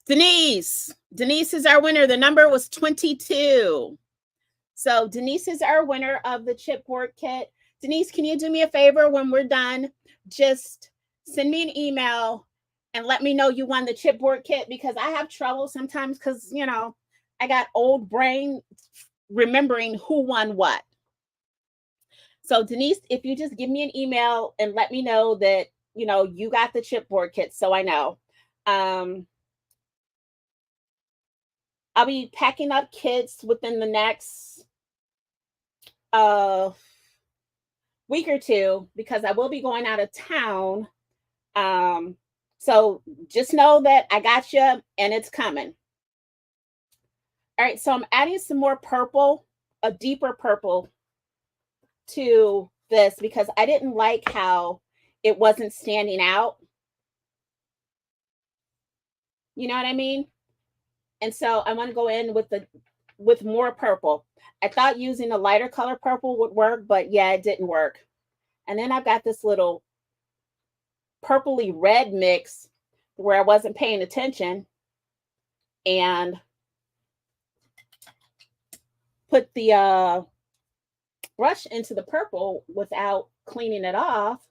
[SPEAKER 1] Denise is our winner. The number was 22. So Denise is our winner of the chipboard kit. Denise, can you do me a favor when we're done? Just send me an email and let me know you won the chipboard kit, because I have trouble sometimes because, you know, I got old brain remembering who won what. So Denise, if you just give me an email and let me know that, you got the chipboard kit, so I know. I'll be packing up kits within the next uh week or two because I will be going out of town. So just know that I got you and it's coming. All right, so I'm adding some more purple, a deeper purple to this because I didn't like how it wasn't standing out. You know what I mean? And so I want to go in with more purple. I thought using a lighter color purple would work, but yeah, it didn't work. And then I've got this little purpley red mix where I wasn't paying attention and put the brush into the purple without cleaning it off.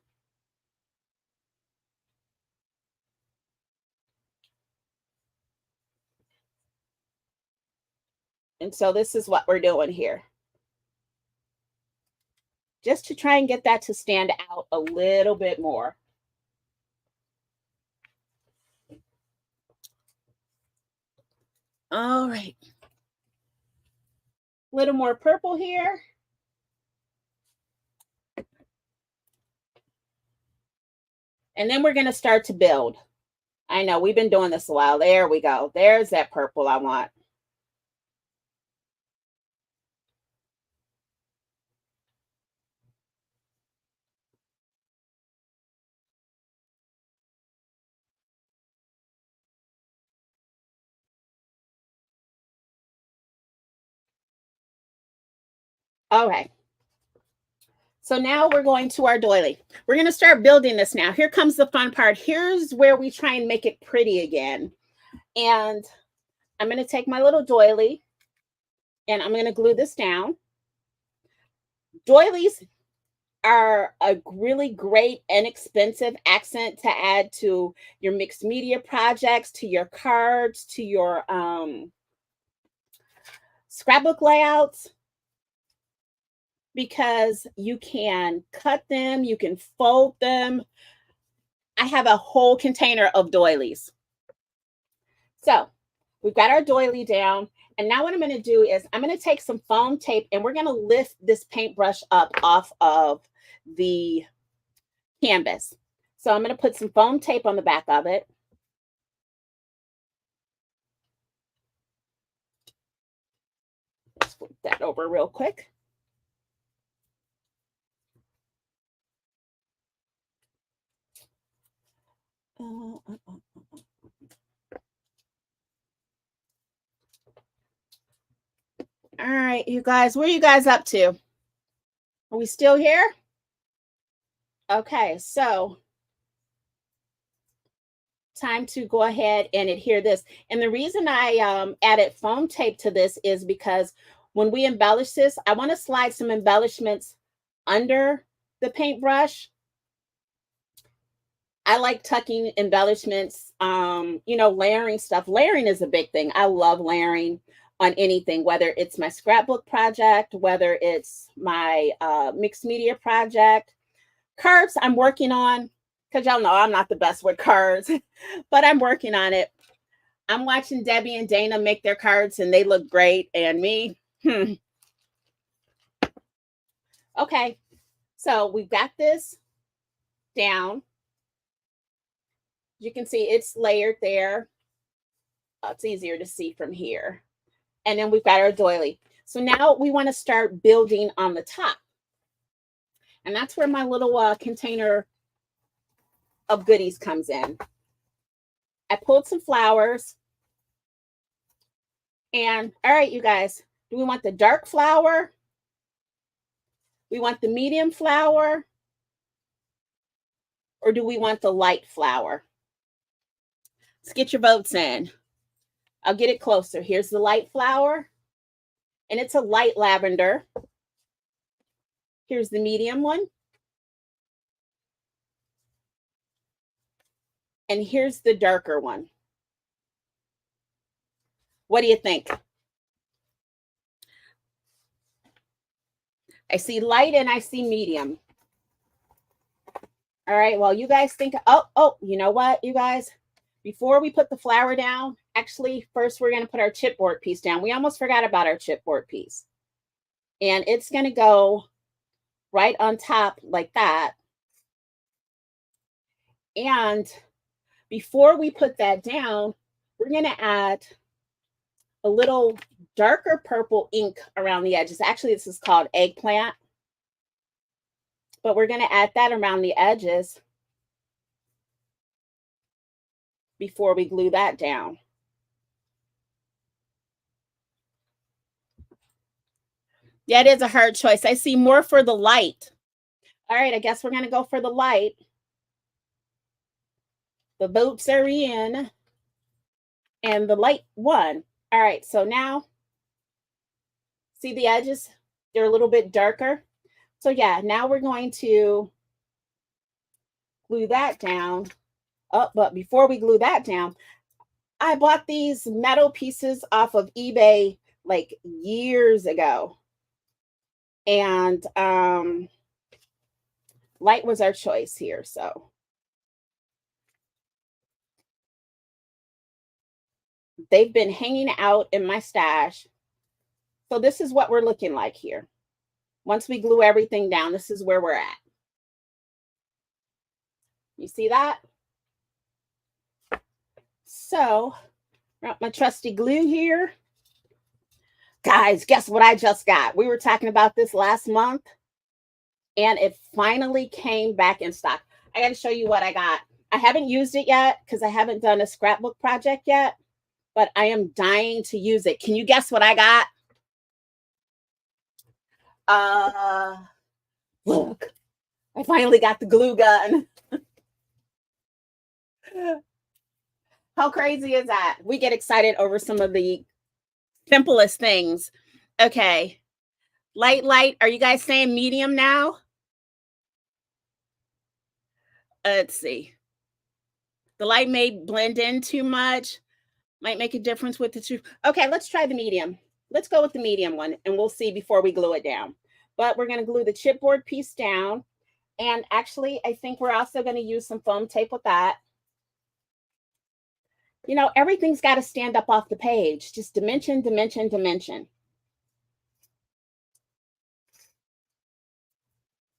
[SPEAKER 1] And so this is what we're doing here. Just to try and get that to stand out a little bit more. All right. A little more purple here. And then we're going to start to build. I know we've been doing this a while. There we go. There's that purple I want. All right. So now we're going to our doily. We're going to start building this now. Here comes the fun part. Here's where we try and make it pretty again. And I'm going to take my little doily and I'm going to glue this down. Doilies are a really great, inexpensive accent to add to your mixed media projects, to your cards, to your scrapbook layouts, because you can cut them, you can fold them. I have a whole container of doilies. So we've got our doily down. And now what I'm going to do is I'm going to take some foam tape and we're going to lift this paintbrush up off of the canvas. So I'm going to put some foam tape on the back of it. Let's flip that over real quick. All right, you guys, where are you guys up to? Are we still here? Okay, so time to go ahead and adhere this. And the reason I added foam tape to this is because when we embellish this, I want to slide some embellishments under the paintbrush. I like tucking embellishments, layering stuff. Layering is a big thing. I love layering on anything, whether it's my scrapbook project, whether it's my mixed media project. Cards I'm working on, because y'all know I'm not the best with cards, but I'm working on it. I'm watching Debbie and Dana make their cards and they look great. And me, Okay, so we've got this down. You can see it's layered there. It's easier to see from here. And then we've got our doily. So now we want to start building on the top. And that's where my little container of goodies comes in. I pulled some flowers. And all right, you guys, do we want the dark flower? We want the medium flower? Or do we want the light flower? Let's get your votes in. I'll get it closer. Here's the light flower. And it's a light lavender. Here's the medium one. And here's the darker one. What do you think? I see light and I see medium. All right, well, you guys think, oh, you know what, you guys? Before we put the flour down, actually, first we're going to put our chipboard piece down. We almost forgot about our chipboard piece. And it's going to go right on top like that. And before we put that down, we're going to add a little darker purple ink around the edges. Actually, this is called eggplant. But we're going to add that around the edges before we glue that down. Yeah, it is a hard choice. I see more for the light. All right, I guess we're going to go for the light. The votes are in. And the light won. All right, so now, see the edges? They're a little bit darker. So yeah, now we're going to glue that down. Oh, but before we glue that down, I bought these metal pieces off of eBay like years ago. And light was our choice here, so. They've been hanging out in my stash. So this is what we're looking like here. Once we glue everything down, this is where we're at. You see that? So, got my trusty glue here. Guys, guess what I just got? We were talking about this last month, and it finally came back in stock. I got to show you what I got. I haven't used it yet because I haven't done a scrapbook project yet, but I am dying to use it. Can you guess what I got? Look, I finally got the glue gun. How crazy is that? We get excited over some of the simplest things. Okay. Light. Are you guys saying medium now? Let's see. The light may blend in too much. Might make a difference with the two. Okay, let's try the medium. Let's go with the medium one, and we'll see before we glue it down. But we're going to glue the chipboard piece down. And actually, I think we're also going to use some foam tape with that. You know, everything's got to stand up off the page. Just dimension, dimension, dimension.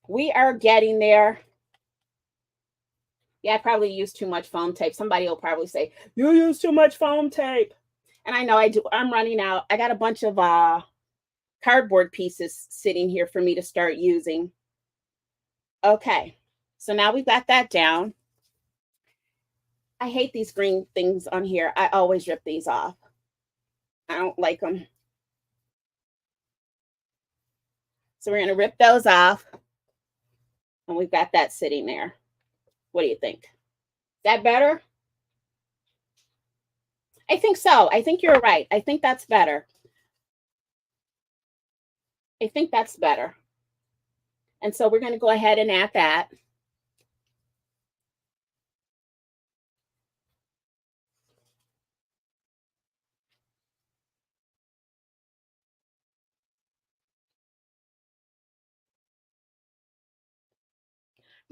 [SPEAKER 1] We are getting there. Yeah, I probably used too much foam tape. Somebody will probably say, you use too much foam tape. And I know I do. I'm running out. I got a bunch of cardboard pieces sitting here for me to start using. Okay, so now we've got that down. I hate these green things on here. I always rip these off. I don't like them. So we're going to rip those off. And we've got that sitting there. What do you think? Is that better? I think so. I think you're right. I think that's better. I think that's better. And so we're going to go ahead and add that.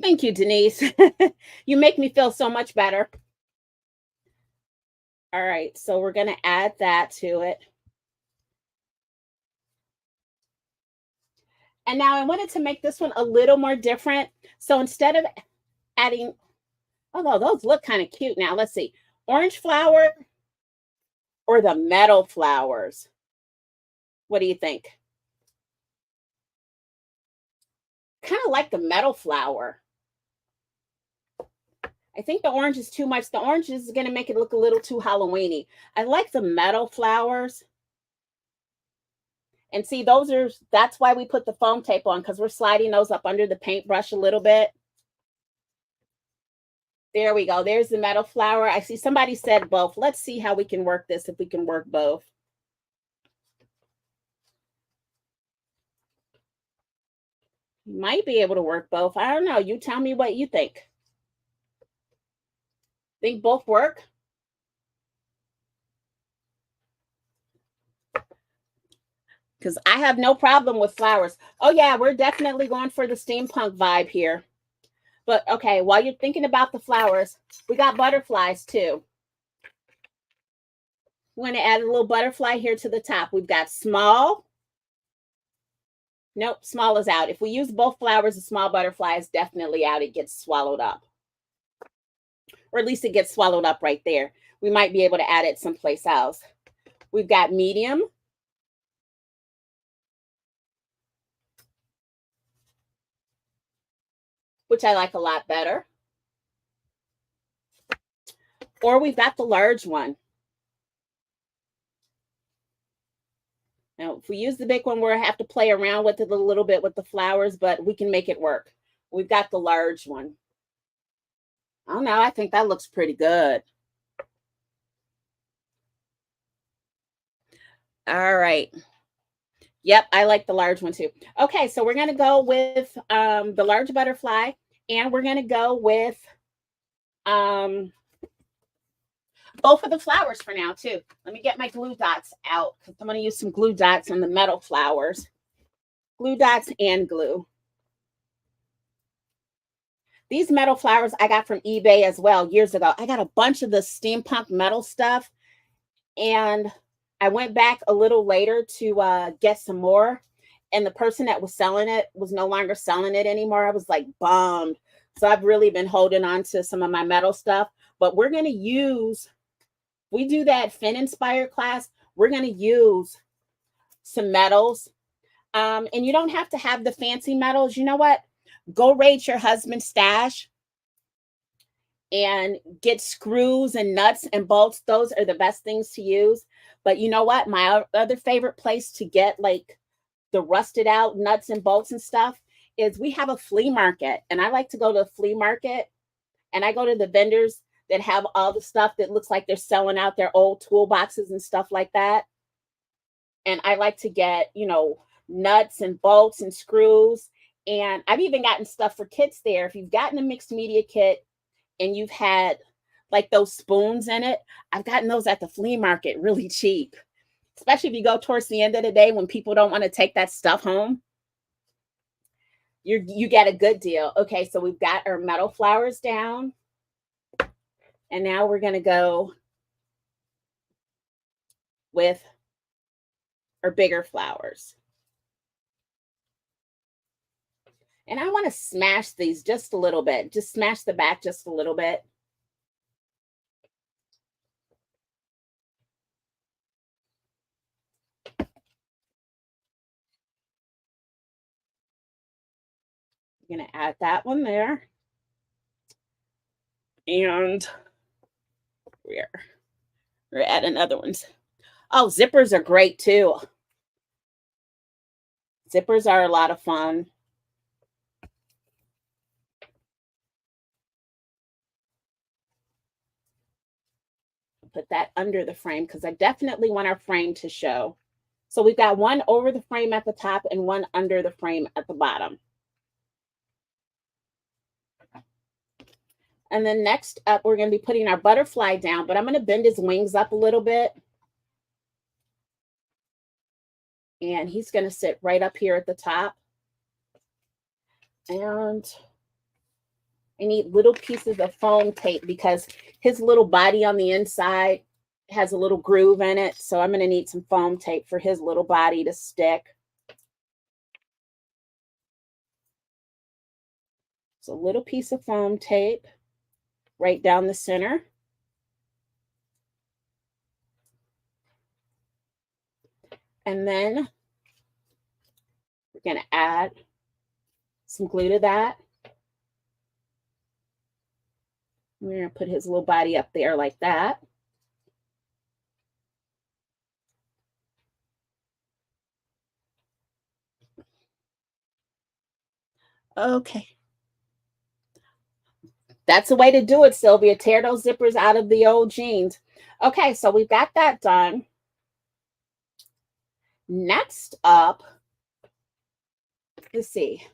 [SPEAKER 1] Thank you, Denise. You make me feel so much better. All right, so we're going to add that to it. And now I wanted to make this one a little more different. So instead of adding, although those look kind of cute now, let's see, orange flower or the metal flowers? What do you think? Kind of like the metal flower. I think the orange is too much. The orange is going to make it look a little too Halloween-y. I like the metal flowers. And see, that's why we put the foam tape on, because we're sliding those up under the paintbrush a little bit. There we go. There's the metal flower. I see somebody said both. Let's see how we can work this, if we can work both. You might be able to work both. I don't know. You tell me what you think. Think both work? because I have no problem with flowers. Oh yeah, we're definitely going for the steampunk vibe here. But okay, while you're thinking about the flowers, we got butterflies too. We're going to add a little butterfly here to the top. We've got small. Nope, small is out. If we use both flowers, the small butterfly is definitely out. It gets swallowed up. Or at least it gets swallowed up right there. We might be able to add it someplace else. We've got medium. Which I like a lot better. Or we've got the large one. Now, if we use the big one, we'll have to play around with it a little bit with the flowers, but we can make it work. We've got the large one. I don't know. I think that looks pretty good. All right. Yep, I like the large one too. Okay, so we're going to go with the large butterfly, and we're going to go with both of the flowers for now too. Let me get my glue dots out because I'm going to use some glue dots on the metal flowers. Glue dots and glue. These metal flowers I got from eBay as well years ago. I got a bunch of the steampunk metal stuff, and I went back a little later to get some more, and the person that was selling it was no longer selling it anymore. I was like bummed. So I've really been holding on to some of my metal stuff, but we're going to use, we do that Fin Inspired class, we're going to use some metals. And you don't have to have the fancy metals. You know what? Go raid your husband's stash and get screws and nuts and bolts. Those are the best things to use. But you know what? My other favorite place to get like the rusted out nuts and bolts and stuff is we have a flea market. And I like to go to the flea market, and I go to the vendors that have all the stuff that looks like they're selling out their old toolboxes and stuff like that. And I like to get, you know, nuts and bolts and screws. And I've even gotten stuff for kits there. If you've gotten a mixed media kit and you've had like those spoons in it, I've gotten those at the flea market really cheap. Especially if you go towards the end of the day when people don't want to take that stuff home. You get a good deal. Okay, so we've got our metal flowers down. And now we're going to go with our bigger flowers. And I want to smash these just a little bit. Just smash the back just a little bit. I'm going to add that one there. And we're adding other ones. Oh, zippers are great too. Zippers are a lot of fun. Put that under the frame because I definitely want our frame to show. So we've got one over the frame at the top and one under the frame at the bottom. And then next up, we're going to be putting our butterfly down, but I'm going to bend his wings up a little bit. And he's going to sit right up here at the top. And I need little pieces of foam tape because his little body on the inside has a little groove in it. So I'm going to need some foam tape for his little body to stick. So a little piece of foam tape right down the center. And then we're going to add some glue to that. We're going to put his little body up there like that. Okay. That's the way to do it, Sylvia. Tear those zippers out of the old jeans. Okay, so we've got that done. Next up, let's see.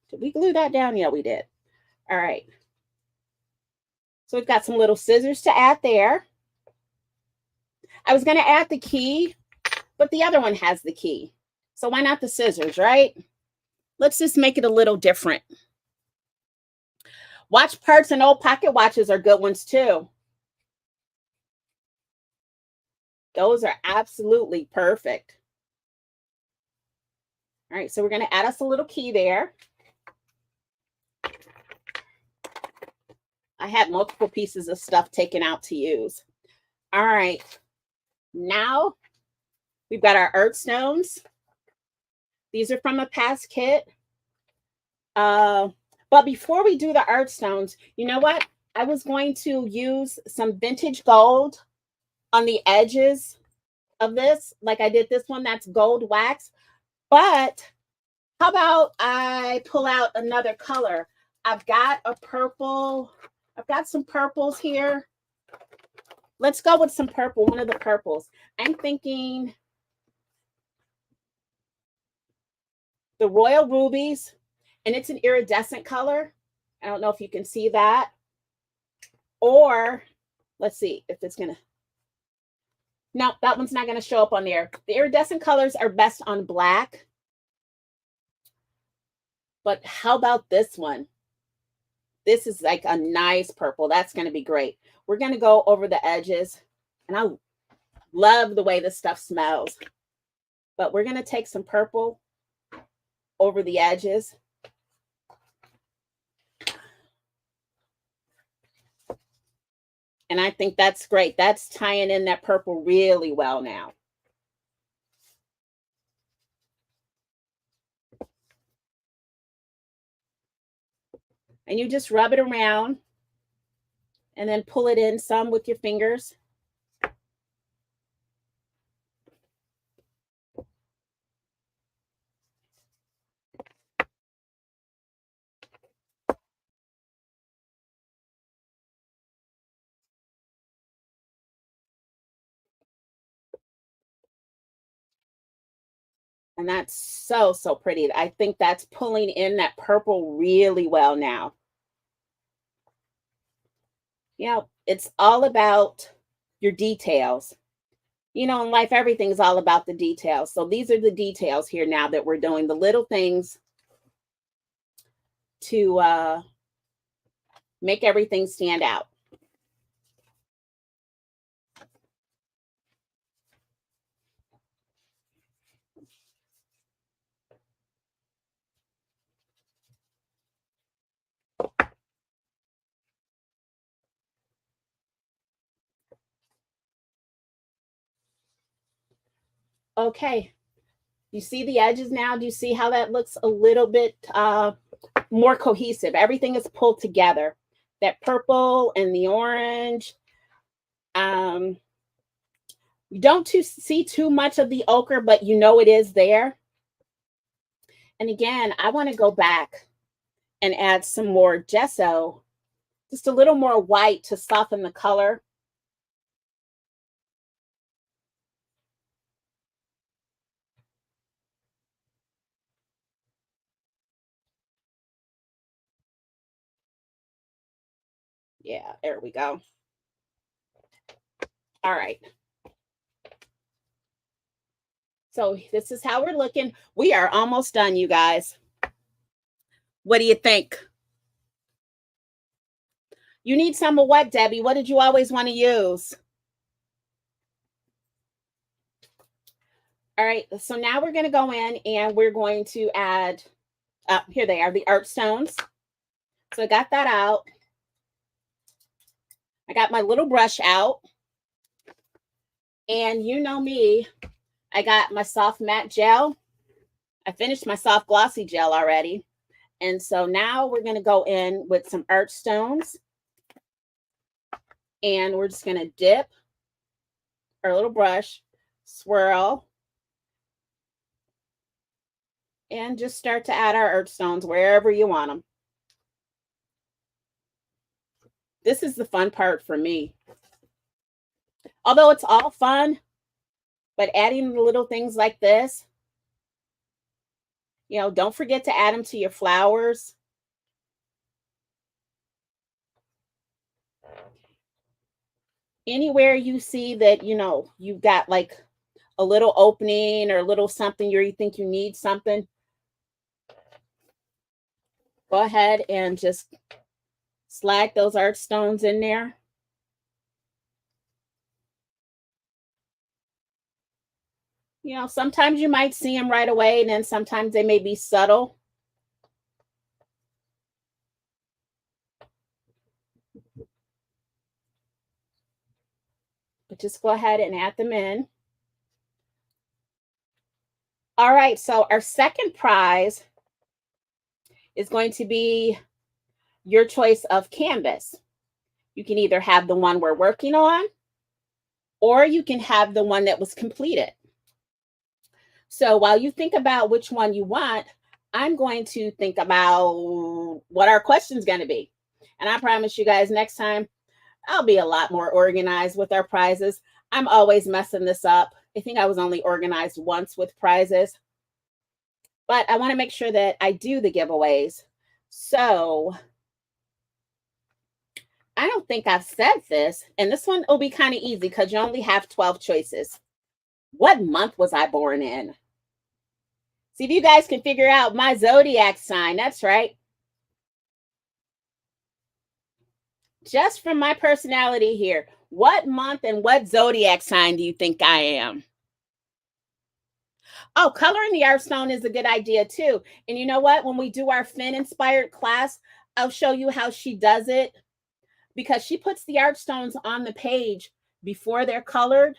[SPEAKER 1] Did we glue that down? Yeah, we did. All right. So we've got some little scissors to add there. I was going to add the key, but the other one has the key. So why not the scissors, right? Let's just make it a little different. Watch parts and old pocket watches are good ones too. Those are absolutely perfect. All right, so we're going to add us a little key there. I had multiple pieces of stuff taken out to use. All right, now we've got our earth stones. These are from a past kit. But before we do the earth stones, you know what? I was going to use some vintage gold on the edges of this, like I did this one, that's gold wax. But how about I pull out another color? I've got a purple. I've got some purples here. Let's go with some purple, one of the purples. I'm thinking the Royal Rubies, and it's an iridescent color. I don't know if you can see that. Or let's see if it's gonna. No, that one's not gonna show up on there. The iridescent colors are best on black. But how about this one? This is like a nice purple. That's gonna be great. We're gonna go over the edges, and I love the way this stuff smells. But we're gonna take some purple over the edges. And I think that's great. That's tying in that purple really well now. And you just rub it around and then pull it in some with your fingers. And that's so, so pretty. I think that's pulling in that purple really well now. You know, it's all about your details. You know, in life, everything's all about the details. So these are the details here now that we're doing, the little things to make everything stand out. Okay, you see the edges now? Do you see how that looks a little bit more cohesive? Everything is pulled together. That purple and the orange. You don't see too much of the ochre, but you know it is there. And again, I want to go back and add some more gesso, just a little more white to soften the color. Yeah, there we go. All right. So this is how we're looking. We are almost done, you guys. What do you think? You need some of what, Debbie? What did you always want to use? All right, so now we're going to go in and we're going to add, here they are, the earth stones. So I got that out. I got my little brush out. And you know me, I got my soft matte gel. I finished my soft glossy gel already. And so now we're going to go in with some earth stones. And we're just going to dip our little brush, swirl, and just start to add our earth stones wherever you want them. This is the fun part for me. Although it's all fun, but adding the little things like this, you know, don't forget to add them to your flowers. Anywhere you see that, you know, you've got like a little opening or a little something, you think you need something, go ahead and just slide those art stones in there. You know, sometimes you might see them right away, and then sometimes they may be subtle. But just go ahead and add them in. All right, so our second prize is going to be your choice of canvas. You can either have the one we're working on, or you can have the one that was completed. So while you think about which one you want, I'm going to think about what our question's going to be. And I promise you guys, next time, I'll be a lot more organized with our prizes. I'm always messing this up. I think I was only organized once with prizes, but I want to make sure that I do the giveaways. So I don't think I've said this, and this one will be kind of easy because you only have 12 choices. What month was I born in? See if you guys can figure out my zodiac sign. That's right. Just from my personality here, what month and what zodiac sign do you think I am? Oh, coloring the art stone is a good idea too. And you know what? When we do our Finn inspired class, I'll show you how she does it, because she puts the art stones on the page before they're colored.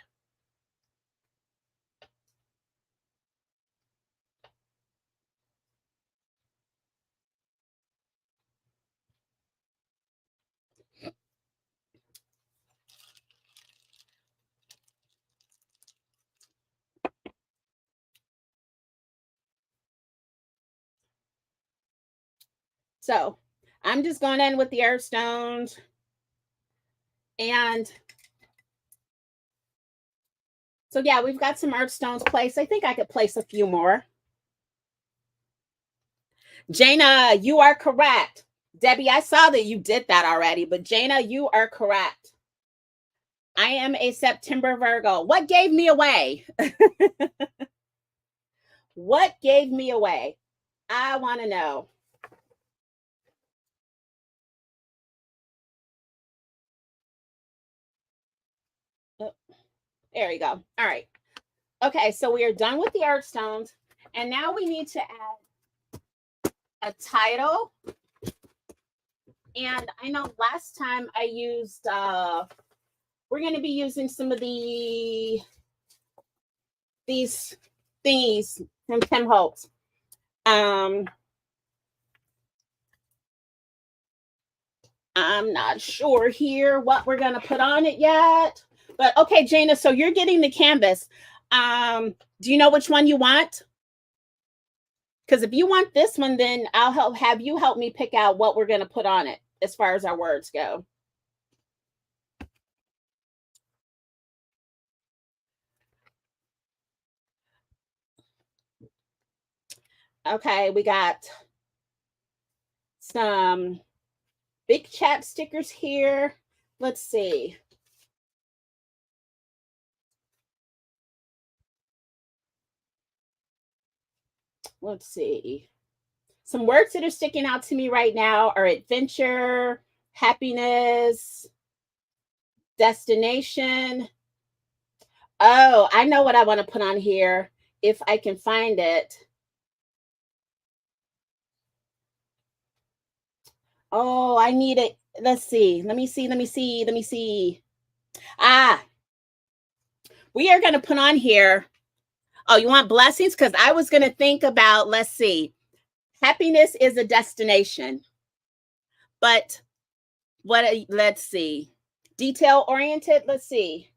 [SPEAKER 1] So I'm just going in with the art stones. And so, yeah, we've got some art stones placed. I think I could place a few more. Jana, you are correct. Debbie, I saw that you did that already, but Jana, you are correct. I am a September Virgo. What gave me away? What gave me away? I want to know. Oh, there you go. All right. Okay, so we are done with the art stones, and now we need to add a title. And I know last time I used, we're going to be using some of these thingies from Tim Holtz. I'm not sure here what we're going to put on it yet. But okay, Jana, so you're getting the canvas. Do you know which one you want? Because if you want this one, then I'll have you help me pick out what we're going to put on it as far as our words go. Okay, we got some big chat stickers here. Let's see. Let's see. Some words that are sticking out to me right now are adventure, happiness, destination. Oh, I know what I want to put on here if I can find it. Oh, I need it. Let's see. Let me see. Let me see. Let me see. Ah, we are going to put on here. Oh, you want blessings? Because I was going to think about, let's see. Happiness is a destination. But let's see. Detail oriented. Let's see.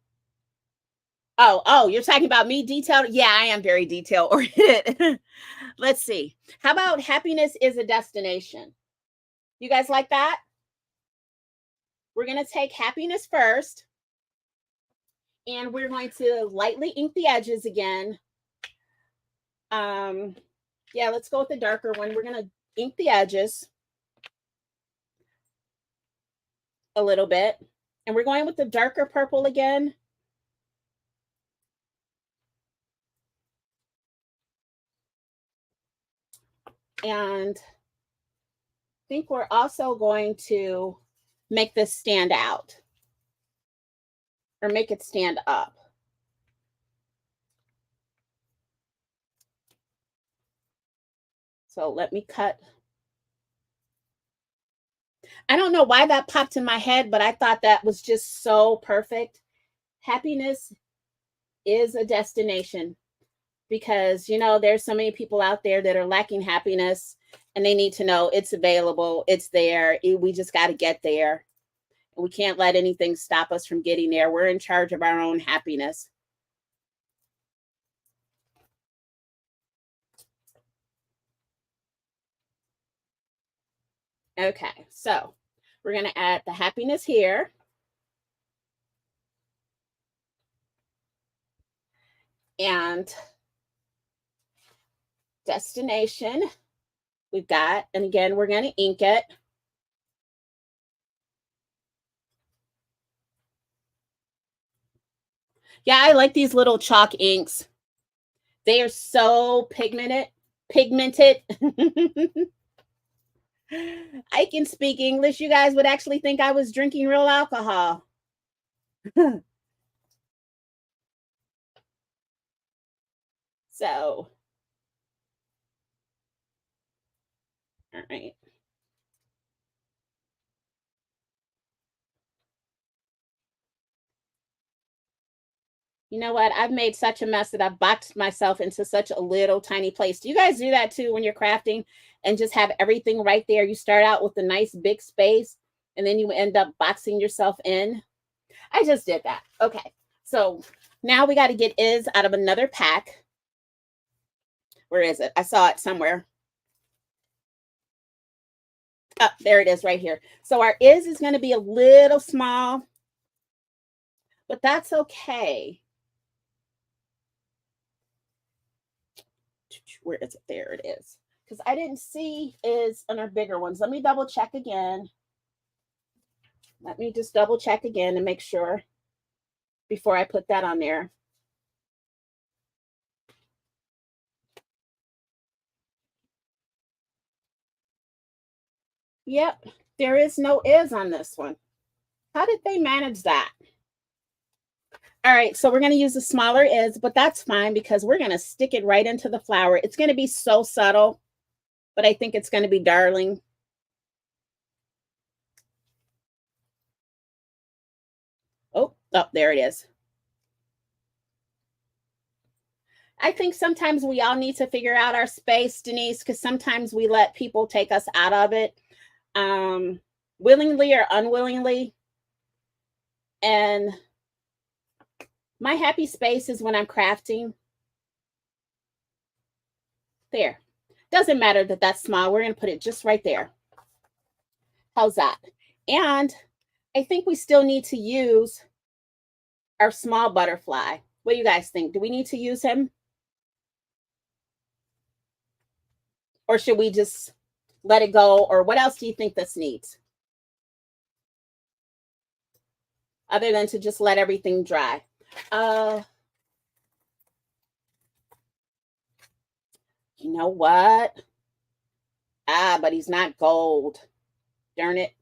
[SPEAKER 1] Oh, you're talking about me detailed? Yeah, I am very detail oriented. Let's see. How about happiness is a destination? You guys like that? We're going to take happiness first, and we're going to lightly ink the edges again. Yeah, let's go with the darker one. We're going to ink the edges a little bit. And we're going with the darker purple again. And I think we're also going to make this stand out or make it stand up. So let me cut. I don't know why that popped in my head, but I thought that was just so perfect. Happiness is a destination because, you know, there's so many people out there that are lacking happiness and they need to know it's available. It's there. We just got to get there. We can't let anything stop us from getting there. We're in charge of our own happiness. Okay, so we're going to add the happiness here. And destination we've got. And again, we're going to ink it. Yeah, I like these little chalk inks. They are so pigmented. I can speak English. You guys would actually think I was drinking real alcohol. So, all right. You know what? I've made such a mess that I've boxed myself into such a little tiny place. Do you guys do that too when you're crafting and just have everything right there? You start out with a nice big space and then you end up boxing yourself in. I just did that. Okay. So now we got to get is out of another pack. Where is it? I saw it somewhere. Oh, there it is right here. So our is going to be a little small, but that's okay. Where is it? There it is. Because I didn't see is on our bigger ones. Let me double check again. Let me just double check again and make sure before I put that on there. Yep, there is no is on this one. How did they manage that? All right, so we're going to use a smaller is, but that's fine because we're going to stick it right into the flower. It's going to be so subtle, but I think it's going to be darling. Oh, there it is. I think sometimes we all need to figure out our space, Denise, because sometimes we let people take us out of it, willingly or unwillingly. And my happy space is when I'm crafting. There. Doesn't matter that that's small. We're going to put it just right there. How's that? And I think we still need to use our small butterfly. What do you guys think? Do we need to use him? Or should we just let it go? Or what else do you think this needs? Other than to just let everything dry. You know what? But he's not gold. Darn it.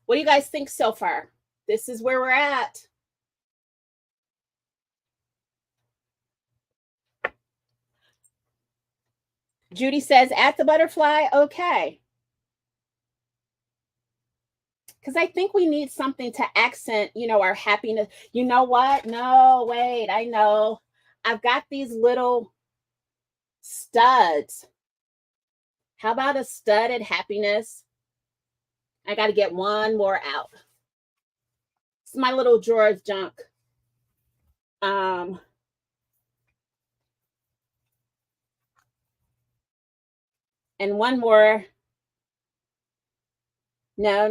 [SPEAKER 1] What do you guys think so far? This is where we're at. Judy says, at the butterfly, okay. Because I think we need something to accent, you know, our happiness. You know what? No, wait, I know. I've got these little studs. How about a studded happiness? I got to get one more out. It's my little drawer of junk. And one more. No.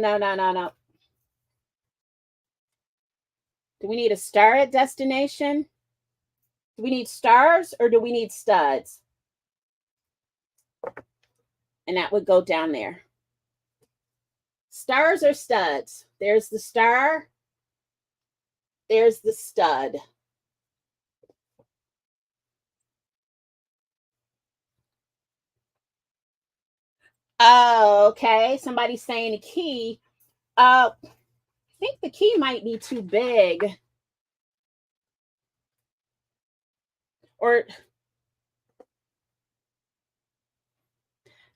[SPEAKER 1] Do we need a star at destination? Do we need stars or do we need studs? And that would go down there. Stars or studs? There's the star. There's the stud. Oh, okay. Somebody's saying a key. I think the key might be too big. Or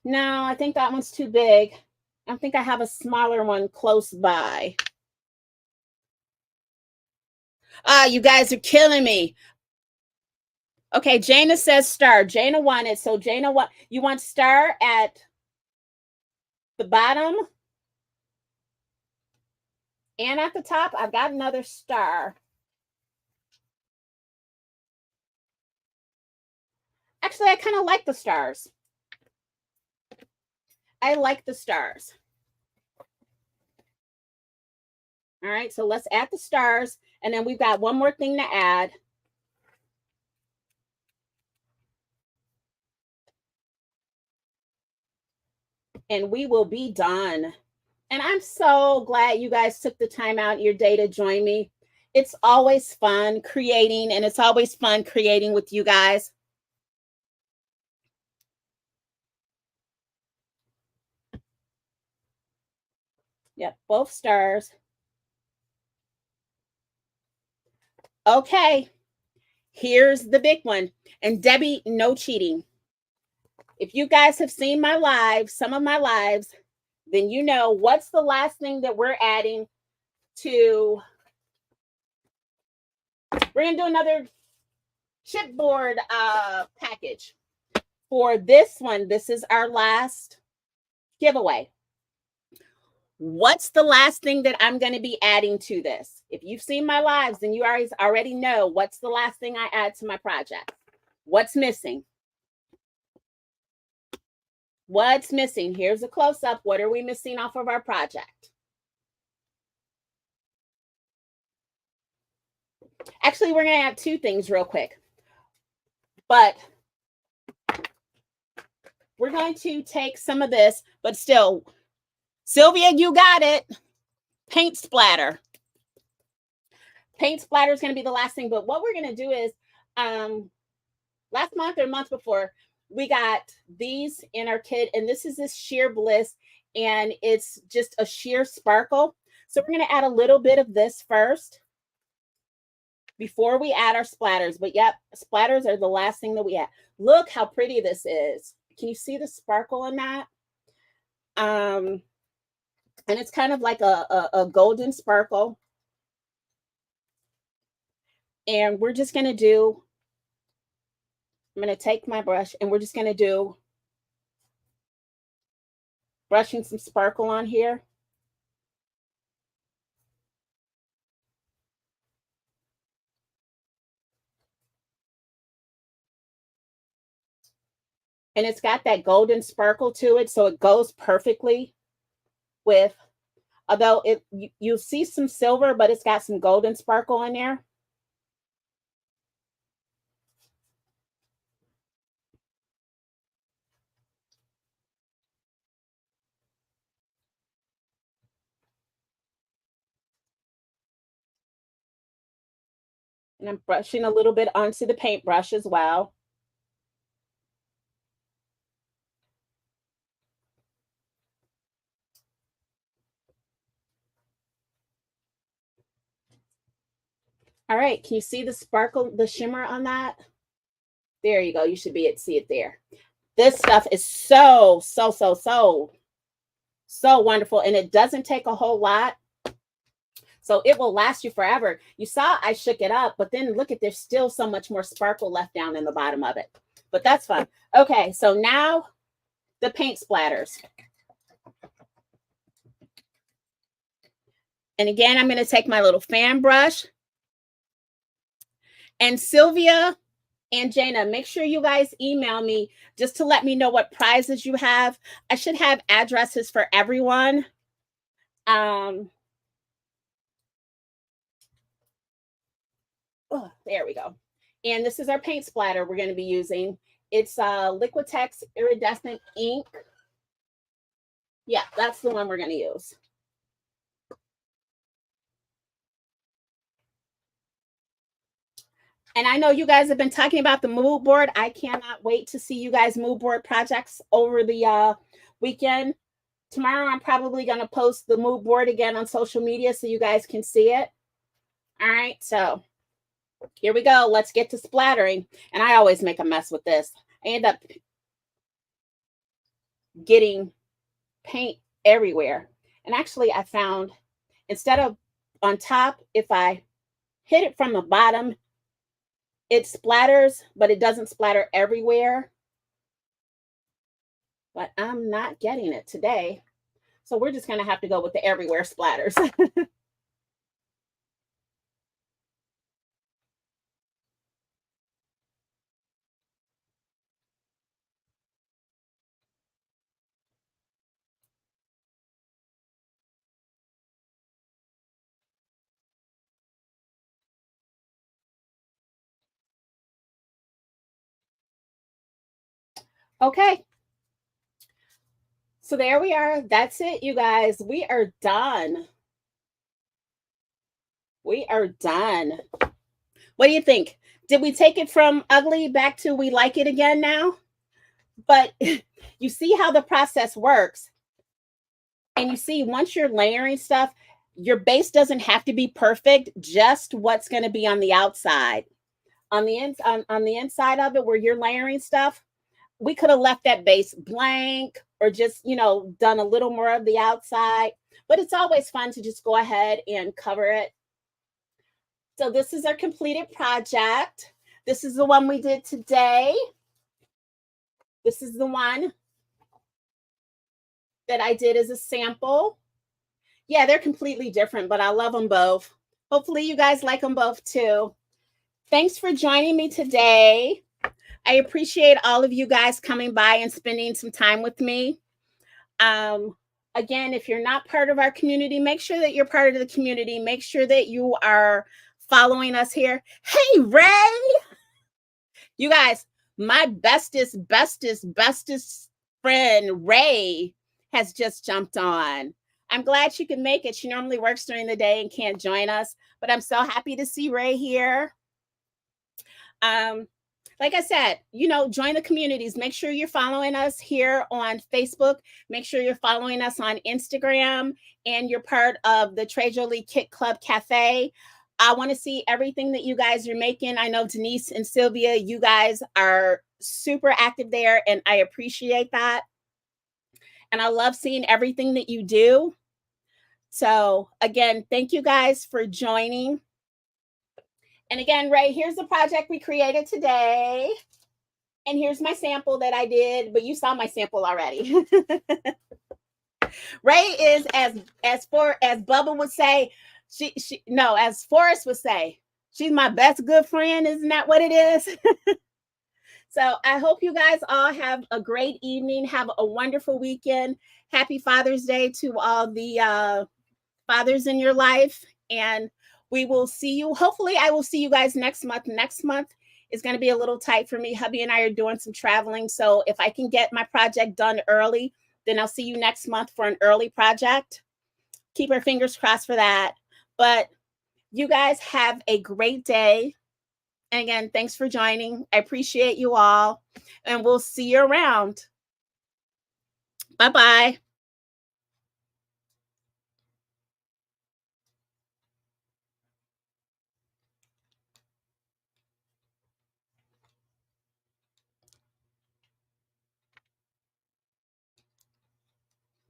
[SPEAKER 1] no, I think that one's too big. I think I have a smaller one close by. You guys are killing me. Okay, Jana says star. Jana wanted, so Jana, what you want star at the bottom and at the top? I've got another star. Actually, I kind of like the stars. I like the stars. All right, so let's add the stars. And then we've got one more thing to add. And we will be done. And I'm so glad you guys took the time out in your day to join me. It's always fun creating, and it's always fun creating with you guys. Yep, both stars. Okay, here's the big one. And Debbie, no cheating. If you guys have seen my lives, some of my lives, then you know what's the last thing that we're adding to. We're going to do another chipboard package. For this one, this is our last giveaway. What's the last thing that I'm going to be adding to this? If you've seen my lives, then you already know what's the last thing I add to my project. What's missing? What's missing? Here's a close-up. What are we missing off of our project? Actually, we're going to add two things real quick. But we're going to take some of this, but still, Sylvia, you got it. Paint splatter. Paint splatter is going to be the last thing. But what we're going to do is, last month or month before, we got these in our kit, and this is this Sheer Bliss, and it's just a sheer sparkle. So we're going to add a little bit of this first before we add our splatters. But yep, splatters are the last thing that we add. Look how pretty this is. Can you see the sparkle in that? And it's kind of like a golden sparkle. And we're just going to do, I'm going to take my brush and we're just going to do brushing some sparkle on here. And it's got that golden sparkle to it, so it goes perfectly with, although you'll see some silver, but it's got some golden sparkle in there. And I'm brushing a little bit onto the paintbrush as well. All right, can you see the sparkle, the shimmer on that? There you go. You should be able to see it there. This stuff is so wonderful, and it doesn't take a whole lot. So it will last you forever. You saw I shook it up, but then look at, there's still so much more sparkle left down in the bottom of it. But that's fun. Okay, so now the paint splatters. And again, I'm going to take my little fan brush. And Sylvia and Jana, make sure you guys email me just to let me know what prizes you have. I should have addresses for everyone. Oh, there we go. And this is our paint splatter we're going to be using. It's Liquitex Iridescent Ink. Yeah, that's the one we're going to use. And I know you guys have been talking about the mood board. I cannot wait to see you guys mood board projects over the weekend. Tomorrow, I'm probably going to post the mood board again on social media so you guys can see it. All right, so here we go. Let's get to splattering. And I always make a mess with this. I end up getting paint everywhere. And actually, I found instead of on top, if I hit it from the bottom, it splatters, but it doesn't splatter everywhere. But I'm not getting it today. So we're just going to have to go with the everywhere splatters. Okay. So there we are. That's it, you guys. We are done. We are done. What do you think? Did we take it from ugly back to we like it again now? But you see how the process works. And you see, once you're layering stuff, your base doesn't have to be perfect, just what's going to be on the outside. On the inside of it, where you're layering stuff, we could have left that base blank or just, done a little more of the outside. But it's always fun to just go ahead and cover it. So this is our completed project. This is the one we did today. This is the one that I did as a sample. Yeah, they're completely different, but I love them both. Hopefully you guys like them both too. Thanks for joining me today. I appreciate all of you guys coming by and spending some time with me. Again, if you're not part of our community, make sure that you're part of the community. Make sure that you are following us here. Hey, Ray! You guys, my bestest friend, Ray, has just jumped on. I'm glad she can make it. She normally works during the day and can't join us, but I'm so happy to see Ray here. Like I said, join the communities. Make sure you're following us here on Facebook. Make sure you're following us on Instagram, and you're part of the Trade Jolie Kit Club Cafe. I want to see everything that you guys are making. I know Denise and Sylvia, you guys are super active there, and I appreciate that. And I love seeing everything that you do. So again, thank you guys for joining. And again, Ray, here's the project we created today. And here's my sample that I did, but you saw my sample already. Ray is as Bubba would say, as Forrest would say, she's my best good friend. Isn't that what it is? So I hope you guys all have a great evening. Have a wonderful weekend. Happy Father's Day to all the fathers in your life. And we will see you. Hopefully, I will see you guys next month. Next month is going to be a little tight for me. Hubby and I are doing some traveling. So if I can get my project done early, then I'll see you next month for an early project. Keep our fingers crossed for that. But you guys have a great day. And again, thanks for joining. I appreciate you all. And we'll see you around. Bye-bye.